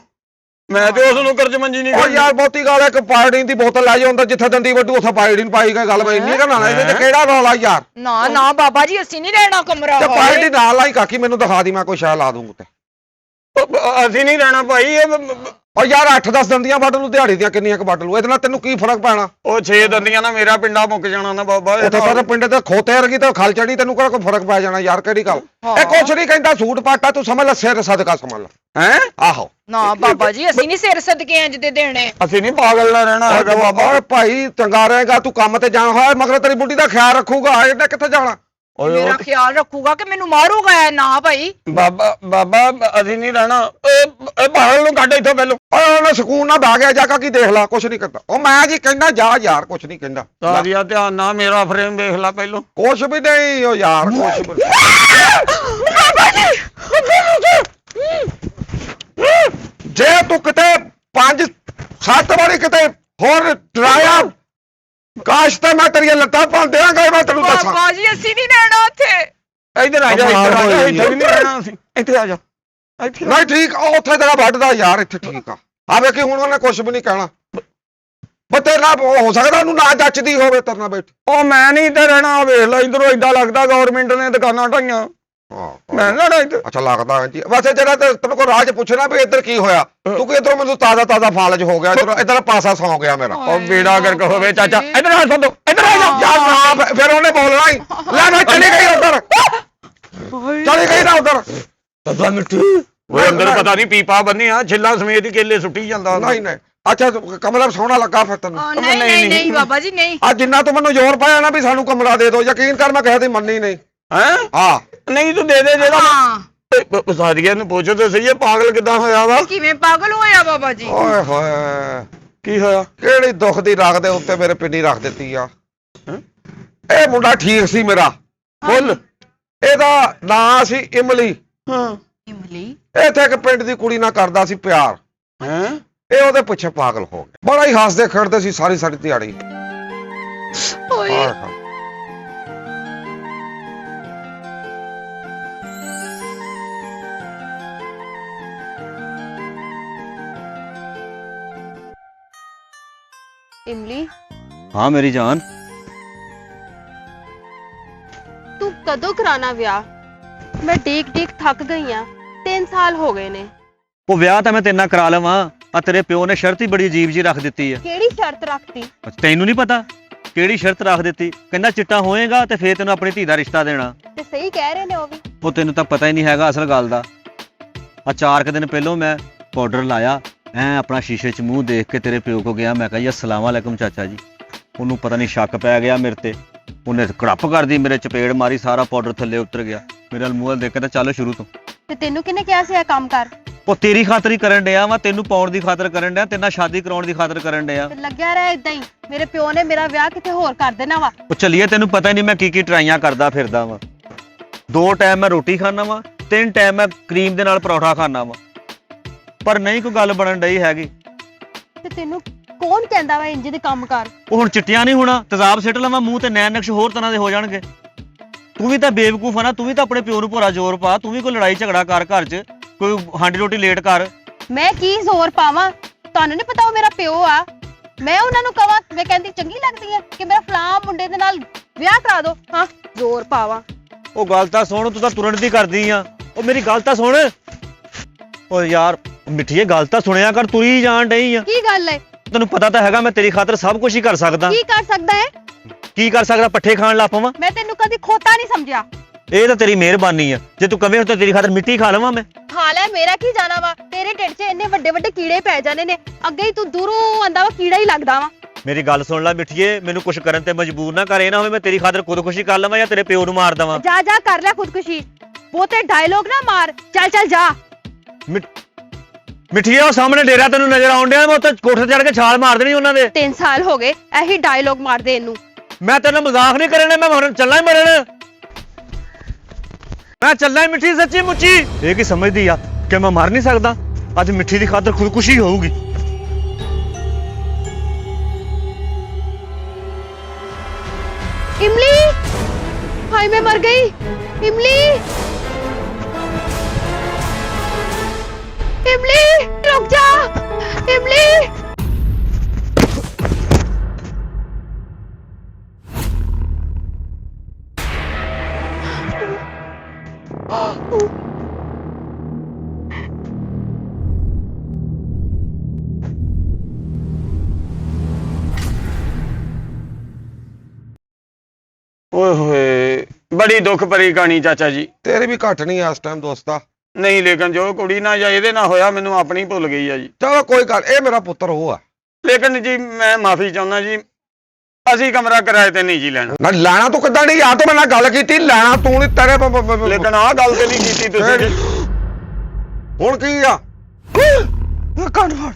ਮੈਂ ਤੇ ਉਸ ਨੁੱਕਰ 'ਚ ਮੰਜੀ ਨਹੀਂ ਉਹ ਕਰਨੀ। ਯਾਰ ਬਹੁਤੀ ਗੱਲ ਹੈ, ਇੱਕ ਪਾਇਡੀਨ ਦੀ ਬੋਤਲ ਲੈ ਜਾਓ ਅੰਦਰ, ਜਿੱਥੇ ਦੰਦੀ ਵੱਡੂ ਉੱਥੇ ਪਾਇਡੀਨ ਪਾਈ ਗਈ। ਗੱਲ ਮੈਂ ਇੰਨੀ ਕਰਨਾ ਇਹਦੇ ਤੇ ਕਿਹੜਾ ਰੌਲਾ ਯਾਰ? ਨਾ ਨਾ ਬਾਬਾ ਜੀ ਅਸੀਂ ਨਹੀਂ ਰਹਿਣਾ ਕਮਰਾ ਤੇ ਹਾਲੇ। ਪਾਇਡੀਨ ਨਾਲ ਲਾਈ ਕਾਕੀ, ਮੈਨੂੰ ਦਿਖਾ ਦੀ, ਮੈਂ ਕੋਈ ਸ਼ਾਇ ਲਾ ਦੂੰਗਾ ਤੇ। ਅਸੀਂ ਨਹੀਂ ਰਹਿਣਾ ਭਾਈ। ਉਹ ਯਾਰ 8-10 ਦੰਦੀਆਂ ਵੱਢ ਲੂ, ਦਿਹਾੜੀ ਦੀਆਂ ਕਿੰਨੀਆਂ ਕੁ ਵੱਢ ਲੂ, ਇਹਦੇ ਨਾਲ ਤੈਨੂੰ ਕੀ ਫਰਕ ਪੈਣਾ? ਉਹ 6 ਦੰਦੀਆਂ ਨਾਲ ਮੇਰਾ ਪਿੰਡਾ ਮੁੱਕ ਜਾਣਾ ਨਾ ਬਾਬਾ। ਉੱਥੇ ਤਾਂ ਪਿੰਡ ਤੇ ਖੋਤੇ ਵਰਗੀ ਤਾਂ ਖਲ ਚੜੀ, ਤੈਨੂੰ ਕਿਹੜਾ ਕੋਈ ਫਰਕ ਪੈ ਜਾਣਾ ਯਾਰ? ਕਿਹੜੀ ਗੱਲ? ਇਹ ਕੁਛ ਨਹੀਂ ਕਹਿੰਦਾ, ਸੂਟ ਪਾਟਾ ਤੂੰ ਸਮਝ ਲੈ, ਸਿਰ ਸਦਕਾ ਸਮਝ ਲੈ। ਹੈ ਆਹੋ ਨਾ ਬਾਬਾ ਜੀ ਅਸੀਂ ਨਹੀਂ ਸਿਰ ਸਦਕੇ ਇੰਜ ਦੇ ਦੇਣੇ। ਅਸੀਂ ਨਹੀਂ ਪਾਗਲ ਨਾ ਰਹਿਣਾ ਹੈਗਾ ਬਾਬਾ। ਓਏ ਭਾਈ ਚੰਗਾ ਰਹੇਗਾ, ਤੂੰ ਕੰਮ ਤੇ ਜਾਣਾ ਹੋਇਆ, ਮਗਰ ਤੇਰੀ ਬੁੱਢੀ ਦਾ ਖਿਆਲ ਰੱਖੂਗਾ। ਇਹਨੇ ਕਿੱਥੇ ਜਾਣਾ? ਮੇਰਾ ਖਿਆਲ ਰੱਖੂਗਾ ਕਿ ਮੈਨੂੰ ਮਾਰੂਗਾ? ਨਾ ਭਾਈ ਬਾਬਾ ਅਸੀਂ ਨਹੀਂ ਰਹਿਣਾ। ਇਹ ਪਾਗਲ ਨੂੰ ਕੱਢ ਇੱਥੋਂ ਪਹਿਲੋਂ। ਓਏ ਉਹਨੇ ਸਕੂਨ ਨਾਲ ਬਹਿ ਗਿਆ, ਜਾ ਕੇ ਦੇਖ ਲੈ, ਕੁਛ ਨਹੀਂ ਕਰਦਾ ਉਹ। ਮੈਂ ਜੀ ਕਹਿੰਦਾ ਜਾ ਯਾਰ, ਕੁਛ ਨਹੀਂ ਕਹਿੰਦਾ। ਸਾਰੀਆ ਧਿਆਨ ਨਾਲ ਮੇਰਾ ਫਰੇਮ ਦੇਖ ਲੈ ਪਹਿਲੋਂ। ਕੁਛ ਵੀ ਨਹੀਂ ਉਹ ਯਾਰ, ਕੁਛ ਵੀ ਜੇ ਤੂੰ ਕਿਤੇ 5-7 ਵਾਰੀ ਕਿਤੇ ਹੋਰ ਡਰਾਇਆ ਕਾਸ਼ ਤੇ ਮੈਂ ਤੇਰੀਆਂ ਲੱਤਾਂ ਭੰਨ ਦਿਆਂਗਾ। ਮੈਂ ਤੈਨੂੰ ਦੱਸਾਂ ਬਾਬਾ ਜੀ ਅਸੀਂ ਨਹੀਂ ਰਹਿਣਾ ਉੱਥੇ। ਇੱਧਰ ਆ ਜਾ, ਇੱਧਰ ਆ ਜਾ, ਇੱਥੇ ਵੀ ਨਹੀਂ ਰਹਿਣਾ ਅਸੀਂ। ਇੱਥੇ ਆ ਜਾ, ਇੱਥੇ ਨਹੀਂ ਠੀਕ ਉਹ ਉੱਥੇ ਤੇਰਾ ਵੱਢਦਾ ਯਾਰ, ਇੱਥੇ ਠੀਕ ਆ। ਆ ਵੇਖੀ ਹੁਣ ਉਹਨੇ ਕੁਛ ਵੀ ਨਹੀਂ ਕਹਿਣਾ। ਤੇਰੇ ਨਾਲ ਹੋ ਸਕਦਾ ਉਹਨੂੰ ਨਾ ਜੱਚਦੀ ਹੋਵੇ ਤੇਰੇ ਨਾਲ ਬੈਠ। ਉਹ ਮੈਂ ਨਹੀਂ ਇੱਥੇ ਰਹਿਣਾ। ਵੇਖ ਲੈ ਇਧਰੋਂ ਏਦਾਂ ਲੱਗਦਾ ਗਵਰਨਮੈਂਟ ਨੇ ਦੁਕਾਨਾਂ ਢਾਈਆਂ। ਮੈਂ ਨਾ ਇੱਧਰ। ਅੱਛਾ ਲੱਗਦਾ ਜੀ। ਵੈਸੇ ਜਿਹੜਾ ਤੈਨੂੰ ਕੋਈ ਰਾਜ ਪੁੱਛਣਾ ਵੀ ਇੱਧਰ ਕੀ ਹੋਇਆ, ਤੂੰ ਕਿ ਇੱਧਰੋਂ ਮੈਨੂੰ ਤਾਜ਼ਾ ਫਾਲਜ ਹੋ ਗਿਆ, ਇੱਧਰ ਪਾਸਾ ਸੌ ਗਿਆ ਮੇਰਾ। ਉਹ ਬੇੜਾ ਗਰਕ ਹੋਵੇ ਚਾਚਾ। ਇੱਧਰ ਆ ਸੱਦੋ, ਇੱਧਰ ਆ ਜਾ। ਯਾਰ ਨਾ ਫਿਰ ਉਹਨੇ ਬੋਲਣਾ ਹੀ। ਲੈ ਮੈਂ ਚਲੀ ਗਈ ਉਧਰ, ਚਲੀ ਗਈ ਨਾ ਉਧਰ। ਬਾਬਾ ਮਿੱਠੂ ਉਹ ਅੰਦਰ ਪਤਾ ਨਹੀਂ ਪੀਪਾ ਬੰਨਿਆ, ਛਿੱਲਾ ਸਮੇਤ ਹੀ ਕੇਲੇ ਸੁੱਟੀ ਜਾਂਦਾ। ਨਹੀਂ ਨਹੀਂ ਅੱਛਾ ਕਮਰਾ ਸੋਹਣਾ ਲੱਗਾ ਫਿਰ ਤੈਨੂੰ? ਨਹੀਂ ਨਹੀਂ ਬਾਬਾ ਜੀ ਨਹੀਂ। ਆ ਜਿੰਨਾ ਤੂੰ ਮੈਨੂੰ ਜ਼ੋਰ ਪਾਇਆ ਨਾ ਵੀ ਸਾਨੂੰ ਕਮਰਾ ਦੇ ਦਿਓ, ਯਕੀਨ ਕਰ ਮੈਂ ਕਿਸੇ ਦੀ ਮੰਨੀ ਨਹੀਂ। ਹੈ ਹਾਂ ਨਹੀਂ ਤੂੰ ਦੇ ਦੇ ਜਿਹੜਾ। ਹਾਂ ਸਾਰੀਆਂ ਨੂੰ ਪੁੱਛੋ ਤੇ ਸਹੀ ਇਹ ਪਾਗਲ ਕਿੱਦਾਂ ਹੋਇਆ ਵਾ? ਕਿਵੇਂ ਪਾਗਲ ਹੋਇਆ ਬਾਬਾ ਜੀ? ਓਏ ਹੋਏ ਕੀ ਹੋਇਆ? ਕਿਹੜੀ ਦੁੱਖ ਦੀ ਰਗ ਦੇ ਉੱਤੇ ਮੇਰੇ ਪਿੰਡੀ ਰੱਖ ਦਿੱਤੀ ਆ। ਇਹ ਮੁੰਡਾ ਠੀਕ ਸੀ ਮੇਰਾ, ਬੋਲ। ਇਹਦਾ ਨਾਂ ਸੀ ਇਮਲੀ। ਹਾਂ ਇਮਲੀ? ਇੱਥੇ ਇੱਕ ਪਿੰਡ ਦੀ ਕੁੜੀ ਨਾਲ ਕਰਦਾ ਸੀ ਪਿਆਰ। ਹੈ ਇਹ ਉਹਦੇ ਪਿੱਛੇ ਪਾਗਲ ਹੋ ਗਏ। ਬੜਾ ਹੀ ਹੱਸਦੇ ਖੇਡਦੇ ਸੀ ਸਾਰੀ ਸਾਰੀ ਦਿਹਾੜੀ। ਓਏ ਆਹ ਇਮਲੀ, हाँ मेरी जान। ਤੂੰ ਕਦੋਂ ਕਰਾਣਾ ਵਿਆਹ? ਮੈਂ ਡੀਕ ਡੀਕ ਥੱਕ ਗਈ ਆ। 3 ਸਾਲ ਹੋ ਗਏ ਨੇ। ਉਹ ਵਿਆਹ ਤਾਂ ਮੈਂ ਤੇਰੇ ਨਾਲ ਕਰਾ ਲਵਾਂ, ਆ ਤੇਰੇ ਪਿਓ ਨੇ ਸ਼ਰਤ ਹੀ ਬੜੀ ਅਜੀਬ ਜੀ ਰੱਖ ਦਿੱਤੀ ਆ। ਕਿਹੜੀ ਸ਼ਰਤ ਰੱਖਤੀ? ਤੈਨੂੰ ਨਹੀਂ ਪਤਾ ਕਿਹੜੀ ਸ਼ਰਤ ਰੱਖ ਦਿੱਤੀ? ਕਹਿੰਦਾ ਚਿੱਟਾ ਹੋਏਗਾ ਤੇ ਫੇਰ ਤੈਨੂੰ ਆਪਣੀ ਧੀ ਦਾ ਰਿਸ਼ਤਾ ਦੇਣਾ। ਤੇ ਸਹੀ ਕਹਿ ਰਹੇ ਨੇ ਉਹ ਵੀ। ਉਹ ਤੈਨੂੰ ਤਾਂ ਪਤਾ ਹੀ ਨਹੀਂ ਹੈਗਾ ਅਸਲ ਗੱਲ ਦਾ। ਆ 4 ਦਿਨ ਪਹਿਲੋਂ ਮੈਂ ਪਾਊਡਰ ਲਾਇਆ, ਐ ਆਪਣਾ ਸ਼ੀਸ਼ੇ 'ਚ ਮੂੰਹ ਦੇਖ ਕੇ ਤੇਰੇ ਪਿਓ ਕੋ ਗਿਆ। ਮੈਂ ਕਿਹਾ ਜੀ ਅਸਲਾਮ ਵਾਲੇਕੁਮ ਚਾਚਾ ਜੀ। ਉਹਨੂੰ ਪਤਾ ਨਹੀਂ ਸ਼ੱਕ ਪੈ ਗਿਆ ਮੇਰੇ ਤੇ, ਉਹਨੇ ਕੜੱਪ ਕਰਦੀ ਮੇਰੇ ਚਪੇੜ ਮਾਰੀ, ਸਾਰਾ ਪਾਊਡਰ ਥੱਲੇ ਉਤਰ ਗਿਆ। ਮੇਰੇ ਵੱਲ ਮੂੰਹ ਵੱਲ ਦੇਖ ਕੇ ਤਾਂ ਚੱਲ ਸ਼ੁਰੂ ਤੋਂ। ਤੇ ਤੈਨੂੰ ਕਿਹਨੇ ਕਿਹਾ ਸੀ ਇਹ ਕੰਮ ਕਰ? ਉਹ ਤੇਰੀ ਖਾਤਰ ਹੀ ਕਰਨ ਡਿਆ ਵਾ, ਤੈਨੂੰ ਪਾਉਣ ਦੀ ਖਾਤਰ ਕਰਨ ਡਿਆ, ਤੇਰੇ ਨਾਲ ਸ਼ਾਦੀ ਕਰਾਉਣ ਦੀ ਖਾਤਰ ਕਰਨ ਡਿਆ। ਤੇ ਲੱਗਿਆ ਰਿਹਾ ਇਦਾਂ ਹੀ। ਮੇਰੇ ਪਿਓ ਨੇ ਮੇਰਾ ਵਿਆਹ ਕਿਤੇ ਹੋਰ ਕਰ ਦੇਣਾ ਵਾ। ਉਹ ਚੱਲੀਏ, ਤੈਨੂੰ ਪਤਾ ਹੀ ਨਹੀਂ ਮੈਂ ਕੀ ਕੀ ਟਰਾਈਆਂ ਕਰਦਾ ਫਿਰਦਾ ਵਾਂ। 2 ਟਾਈਮ ਮੈਂ ਰੋਟੀ ਖਾਣਾ ਵਾਂ, 3 ਟਾਈਮ ਮੈਂ ਕਰੀਮ ਦੇ ਨਾਲ ਪਰੌਠਾ ਖਾਣਾ ਵਾਂ, ਪਰ ਨਹੀਂ ਕੋਈ ਗੱਲ ਬਣਨ ਡਈ ਹੈਗੀ। ਤੇ ਤੈਨੂੰ ਕੌਣ ਕਹਿੰਦਾ ਵਾ ਇੰਜ ਦੇ ਕੰਮ ਕਰ? ਉਹ ਹੁਣ ਚਿੱਟਿਆਂ ਨਹੀਂ ਹੋਣਾ, ਤੇਜ਼ਾਬ ਸਿੱਟ ਲਵਾਂ ਮੂੰਹ ਤੇ, ਨੈਣ ਨਕਸ਼ ਹੋਰ ਤਰ੍ਹਾਂ ਦੇ ਹੋ ਜਾਣਗੇ। ਤੂੰ ਵੀ ਤਾਂ ਬੇਵਕੂਫ ਆ ਨਾ, ਤੂੰ ਵੀ ਤਾਂ ਆਪਣੇ ਪਿਓ ਨੂੰ ਭੋਰਾ ਜ਼ੋਰ ਪਾ, ਤੂੰ ਵੀ ਕੋਈ ਲੜਾਈ ਝਗੜਾ ਕਰ ਘਰ 'ਚ, ਕੋਈ ਹਾਂਡੀ ਰੋਟੀ ਲੇਟ ਕਰ। ਮੈਂ ਕੀ ਜ਼ੋਰ ਪਾਵਾਂ? ਤੁਹਾਨੂੰ ਨਹੀਂ ਪਤਾ ਉਹ ਮੇਰਾ ਪਿਓ ਆ। ਮੈਂ ਉਹਨਾਂ ਨੂੰ ਕਵਾਂ, ਮੈਂ ਕਹਿੰਦੀ ਚੰਗੀ ਲੱਗਦੀ ਹੈ ਕਿ ਮੇਰਾ ਫਲਾਂ ਮੁੰਡੇ ਦੇ ਨਾਲ ਵਿਆਹ ਕਰਾ ਦਿਓ? ਹਾਂ, ਜ਼ੋਰ ਪਾਵਾਂ? ਉਹ ਗੱਲ ਤਾਂ ਸੁਣ, ਤੂੰ ਤਾਂ ਤੁਰੰਤ ਦੀ ਕਰਦੀ ਆ। ਉਹ ਮੇਰੀ ਗੱਲ ਤਾਂ ਸੁਣ। ਉਹ ਯਾਰ ਮਿੱਠੀਏ, ਗੱਲ ਤਾਂ ਸੁਣਿਆ ਕਰ, ਤੁਰੀ ਜਾਣ ਡਈ ਆ। ਕੀ ਗੱਲ ਹੈ? ਤੈਨੂੰ ਪਤਾ ਤਾਂ ਹੈਗਾ ਮੈਂ ਤੇਰੀ ਖਾਤਰ ਸਭ ਕੁਝ ਹੀ ਕਰ ਸਕਦਾ। ਕੀ ਕਰ ਸਕਦਾ ਹੈ? ਕੀ ਕਰ ਸਕਦਾ? ਪੱਠੇ ਖਾਣ ਲੱਗ ਪਵਾਂ? ਮੈਂ ਤੈਨੂੰ ਕਦੀ ਖੋਤਾ ਨਹੀਂ ਸਮਝਿਆ। ਇਹ ਤਾਂ ਤੇਰੀ ਮਿਹਰਬਾਨੀ ਆ, ਜੇ ਤੂੰ ਕਵੇਂ ਤਾਂ ਤੇਰੀ ਖਾਤਰ ਮਿੱਟੀ ਖਾ ਲਵਾਂ ਮੈਂ। ਖਾ ਲੈ, ਮੇਰਾ ਕੀ ਜਾਣਾ ਵਾ? ਤੇਰੇ ਢਿੱਡ 'ਚ ਇੰਨੇ ਵੱਡੇ ਵੱਡੇ ਕੀੜੇ ਪੈ ਜਾਣੇ ਨੇ, ਅੱਗੇ ਹੀ ਤੂੰ ਦੂਰੋਂ ਆਂਦਾ ਵਾ ਕੀੜਾ ਹੀ ਲੱਗਦਾ ਵਾ। ਮੇਰੀ ਗੱਲ ਸੁਣ ਲੈ ਮਿੱਠੀਏ, ਮੈਨੂੰ ਕੁਝ ਕਰਨ ਤੇ ਮਜਬੂਰ ਨਾ ਕਰ। ਇਹ ਨਾ ਹੋਵੇ ਮੈਂ ਤੇਰੀ ਖਾਤਰ ਖੁਦਕੁਸ਼ੀ ਕਰ ਲਵਾਂ ਜਾਂ ਤੇਰੇ ਪਿਓ ਨੂੰ ਮਾਰ ਦਵਾਂ। ਜਾ ਜਾ ਕਰ ਲੈ ਖੁਦਕੁਸ਼ੀ, ਬਹੁਤੇ ਡਾਇਲੋਗ ਨਾ ਮਾਰ। ਚੱਲ ਚੱਲ ਜਾ। ਮਿੱਠੀਏ, ਉਹ ਸਾਹਮਣੇ ਡੇਰਾ ਤੈਨੂੰ ਨਜ਼ਰ ਆਉਣ ਡਿਆ, ਮੈਂ ਉੱਥੇ ਕੋਠੇ ਚੜ ਕੇ ਛਾਲ ਮਾਰ ਦੇਣੀ ਉਹਨਾਂ ਦੇ। 3 ਸਾਲ ਹੋ ਗਏ ਇਹੀ ਡਾਇਲੋਗ ਮਾਰਦੇ ਇਹਨੂੰ। ਮੈਂ ਤੇਰੇ ਨਾਲ ਮਜ਼ਾਕ ਨਹੀਂ ਕਰਨੇ, ਮੈਂ ਮਰਨ ਚੱਲਾਂ ਹੀ ਮਰਨ। ਮੈਂ ਚੱਲਾਂ ਹੀ ਮਿੱਠੀ, ਸੱਚੀ ਮੁੱਚੀ। ਇਹ ਕੀ ਸਮਝਦੀ ਆ ਕਿ ਮੈਂ ਮਰ ਨਹੀਂ ਸਕਦਾ? ਅੱਜ ਮਿੱਠੀ ਦੀ ਖਾਤਰ ਖੁਦਕੁਸ਼ੀ ਹੋਊਗੀ। ਇਮਲੀ, ਹਾਏ ਮੈਂ ਮਰ ਗਈ। ਇਮਲੀ, ਇਮਲੀ ਰੁਕ ਜਾ। ਇਮਲੀ, ਓਏ ਹੋਏ, ਬੜੀ ਦੁੱਖ ਭਰੀ ਕਹਾਣੀ ਚਾਚਾ ਜੀ। ਤੇਰੀ ਵੀ ਘੱਟ ਨਹੀਂ ਇਸ ਟਾਈਮ ਦੋਸਤਾ। ਨਹੀਂ ਲੇਕਿਨ ਜੋ ਕੁੜੀ ਨਾਲ ਜਾਂ ਇਹਦੇ ਨਾਲ ਹੋਇਆ, ਮੈਨੂੰ ਆਪਣੀ ਭੁੱਲ ਗਈ ਆ ਜੀ। ਚਲੋ ਕੋਈ ਗੱਲ, ਇਹ ਮੇਰਾ ਪੁੱਤਰ ਉਹ ਆ। ਲੇਕਿਨ ਜੀ ਮੈਂ ਮਾਫੀ ਚਾਹੁੰਦਾ ਜੀ, ਅਸੀਂ ਕਮਰਾ ਕਿਰਾਏ ਤੇ ਨਹੀਂ ਜੀ ਲੈਣਾ। ਨਾ ਲੈਣਾ ਤੂੰ ਕਿੱਦਾਂ ਨਹੀਂ? ਯਾਰ ਤੂੰ ਮੇਰੇ ਨਾਲ ਗੱਲ ਕੀਤੀ, ਲੈਣਾ ਤੂੰ ਨਹੀਂ। ਤੇਰੇ ਲੇਕਿਨ ਆਹ ਗੱਲ ਤੇ ਨਹੀਂ ਕੀਤੀ ਤੁਸੀਂ ਜੀ। ਹੁਣ ਕੀ ਆ? ਕੰਨ ਫੜ।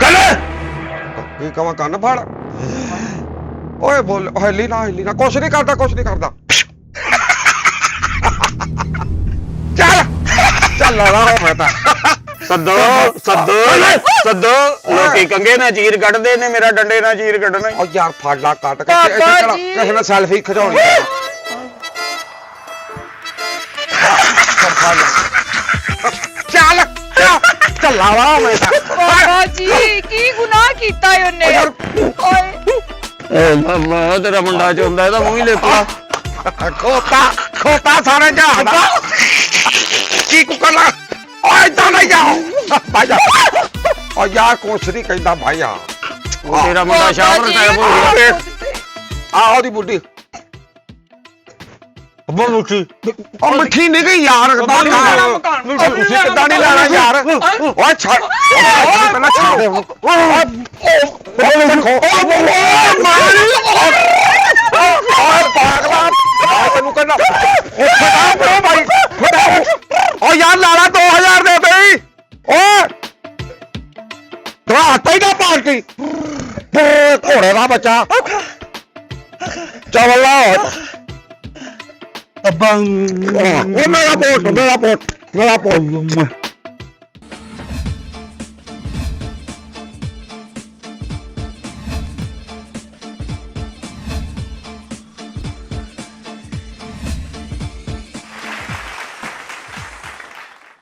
ਗੱਲ ਕੀ ਕਵਾਂ? ਕੰਨ ਫੜ। ਓਏ ਬੋਲ, ਹਿੱਲੀ ਨਾ ਹਿੱਲੀ ਨਾ, ਕੁਛ ਨਹੀਂ ਕਰਦਾ, ਕੁਛ ਨਹੀਂ ਕਰਦਾ। ਚੱਲ ਚੱਲ ਲਾ ਮੈਂ ਤਾਂ। ਸੱਦੋ ਸੱਦੋ ਸੱਦੋ, ਲੋਕੀ ਕੰਗੇ ਨਾਲ ਚੀਰ ਕੱਢਦੇ ਨੇ, ਮੇਰਾ ਡੰਡੇ ਨਾਲ ਚੀਰ ਕੱਢਣਾ। ਉਹ ਯਾਰ ਫੜ ਲਾ ਕੱਟ ਕੇ, ਪਾਪਾ ਜੀ। ਕਿਸੇ ਨੇ ਸੈਲਫੀ ਖਿਚਾਉਣੀ। ਚੱਲ ਚੱਲ ਲਾ ਮੈਂ ਤਾਂ। ਬਾਬਾ ਜੀ, ਕੀ ਗੁਨਾਹ ਕੀਤਾ ਏ ਉਹਨੇ? ਓਏ ਏ ਮਾਮਾ, ਤੇਰਾ ਮੁੰਡਾ ਚੋਂਦਾ, ਇਹਦਾ ਮੂੰਹ ਹੀ ਲੇਪਾ। ਖੋਤਾ ਖੋਤਾ ਸਾਰੇ ਜਹਾਨ ਦਾ ਕੀ ਕੁਕਲਾ। ਓਏ ਇਦਾਂ ਨਹੀਂ ਜਾਓ ਭਾਈ ਜਾ। ਓ ਯਾਰ ਕੁਛ ਨਹੀਂ ਕਹਿੰਦਾ ਭਾਈ ਆ। ਉਹ ਤੇਰਾ ਮੁੰਡਾ ਸ਼ਾਮਰ ਟਾਈਪ ਹੋ ਗਿਆ। ਆ ਉਹਦੀ ਬੁੱਢੀ ਅੱਬਾ ਮੁੱਠੀ। ਉਹ ਮਿੱਠੀ ਨਹੀਂ ਗਈ ਯਾਰ। ਤੁਸੀਂ ਕਿੱਦਾਂ ਨਹੀਂ ਲੈਣਾ ਯਾਰ? ਓਏ ਛੱਡ ਪਹਿਲਾਂ ਛੱਡ ਦੇ ਉਹਨੂੰ। ਓਏ ਪਾਗਲਾ, ਮੈਂ ਤੈਨੂੰ ਕਹਿੰਦਾ ਫਟਾ ਭਾਈ ਫਟਾ। ਓ ਯਾਰ ਲਾਲਾ 2000 ਦੇ ਦੇ। ਓਏ ਦਵਾਤਾ ਹੀ ਨਾ ਪਾਰਟੀ ਘੋੜੇ ਦਾ ਬੱਚਾ। ਚੱਲ ਲਾ ਅੱਬਾ ਉਹ ਮੇਰਾ ਪੋਟ ਮੇਰਾ ਪੋਟ ਮੇਰਾ ਪੋਟ।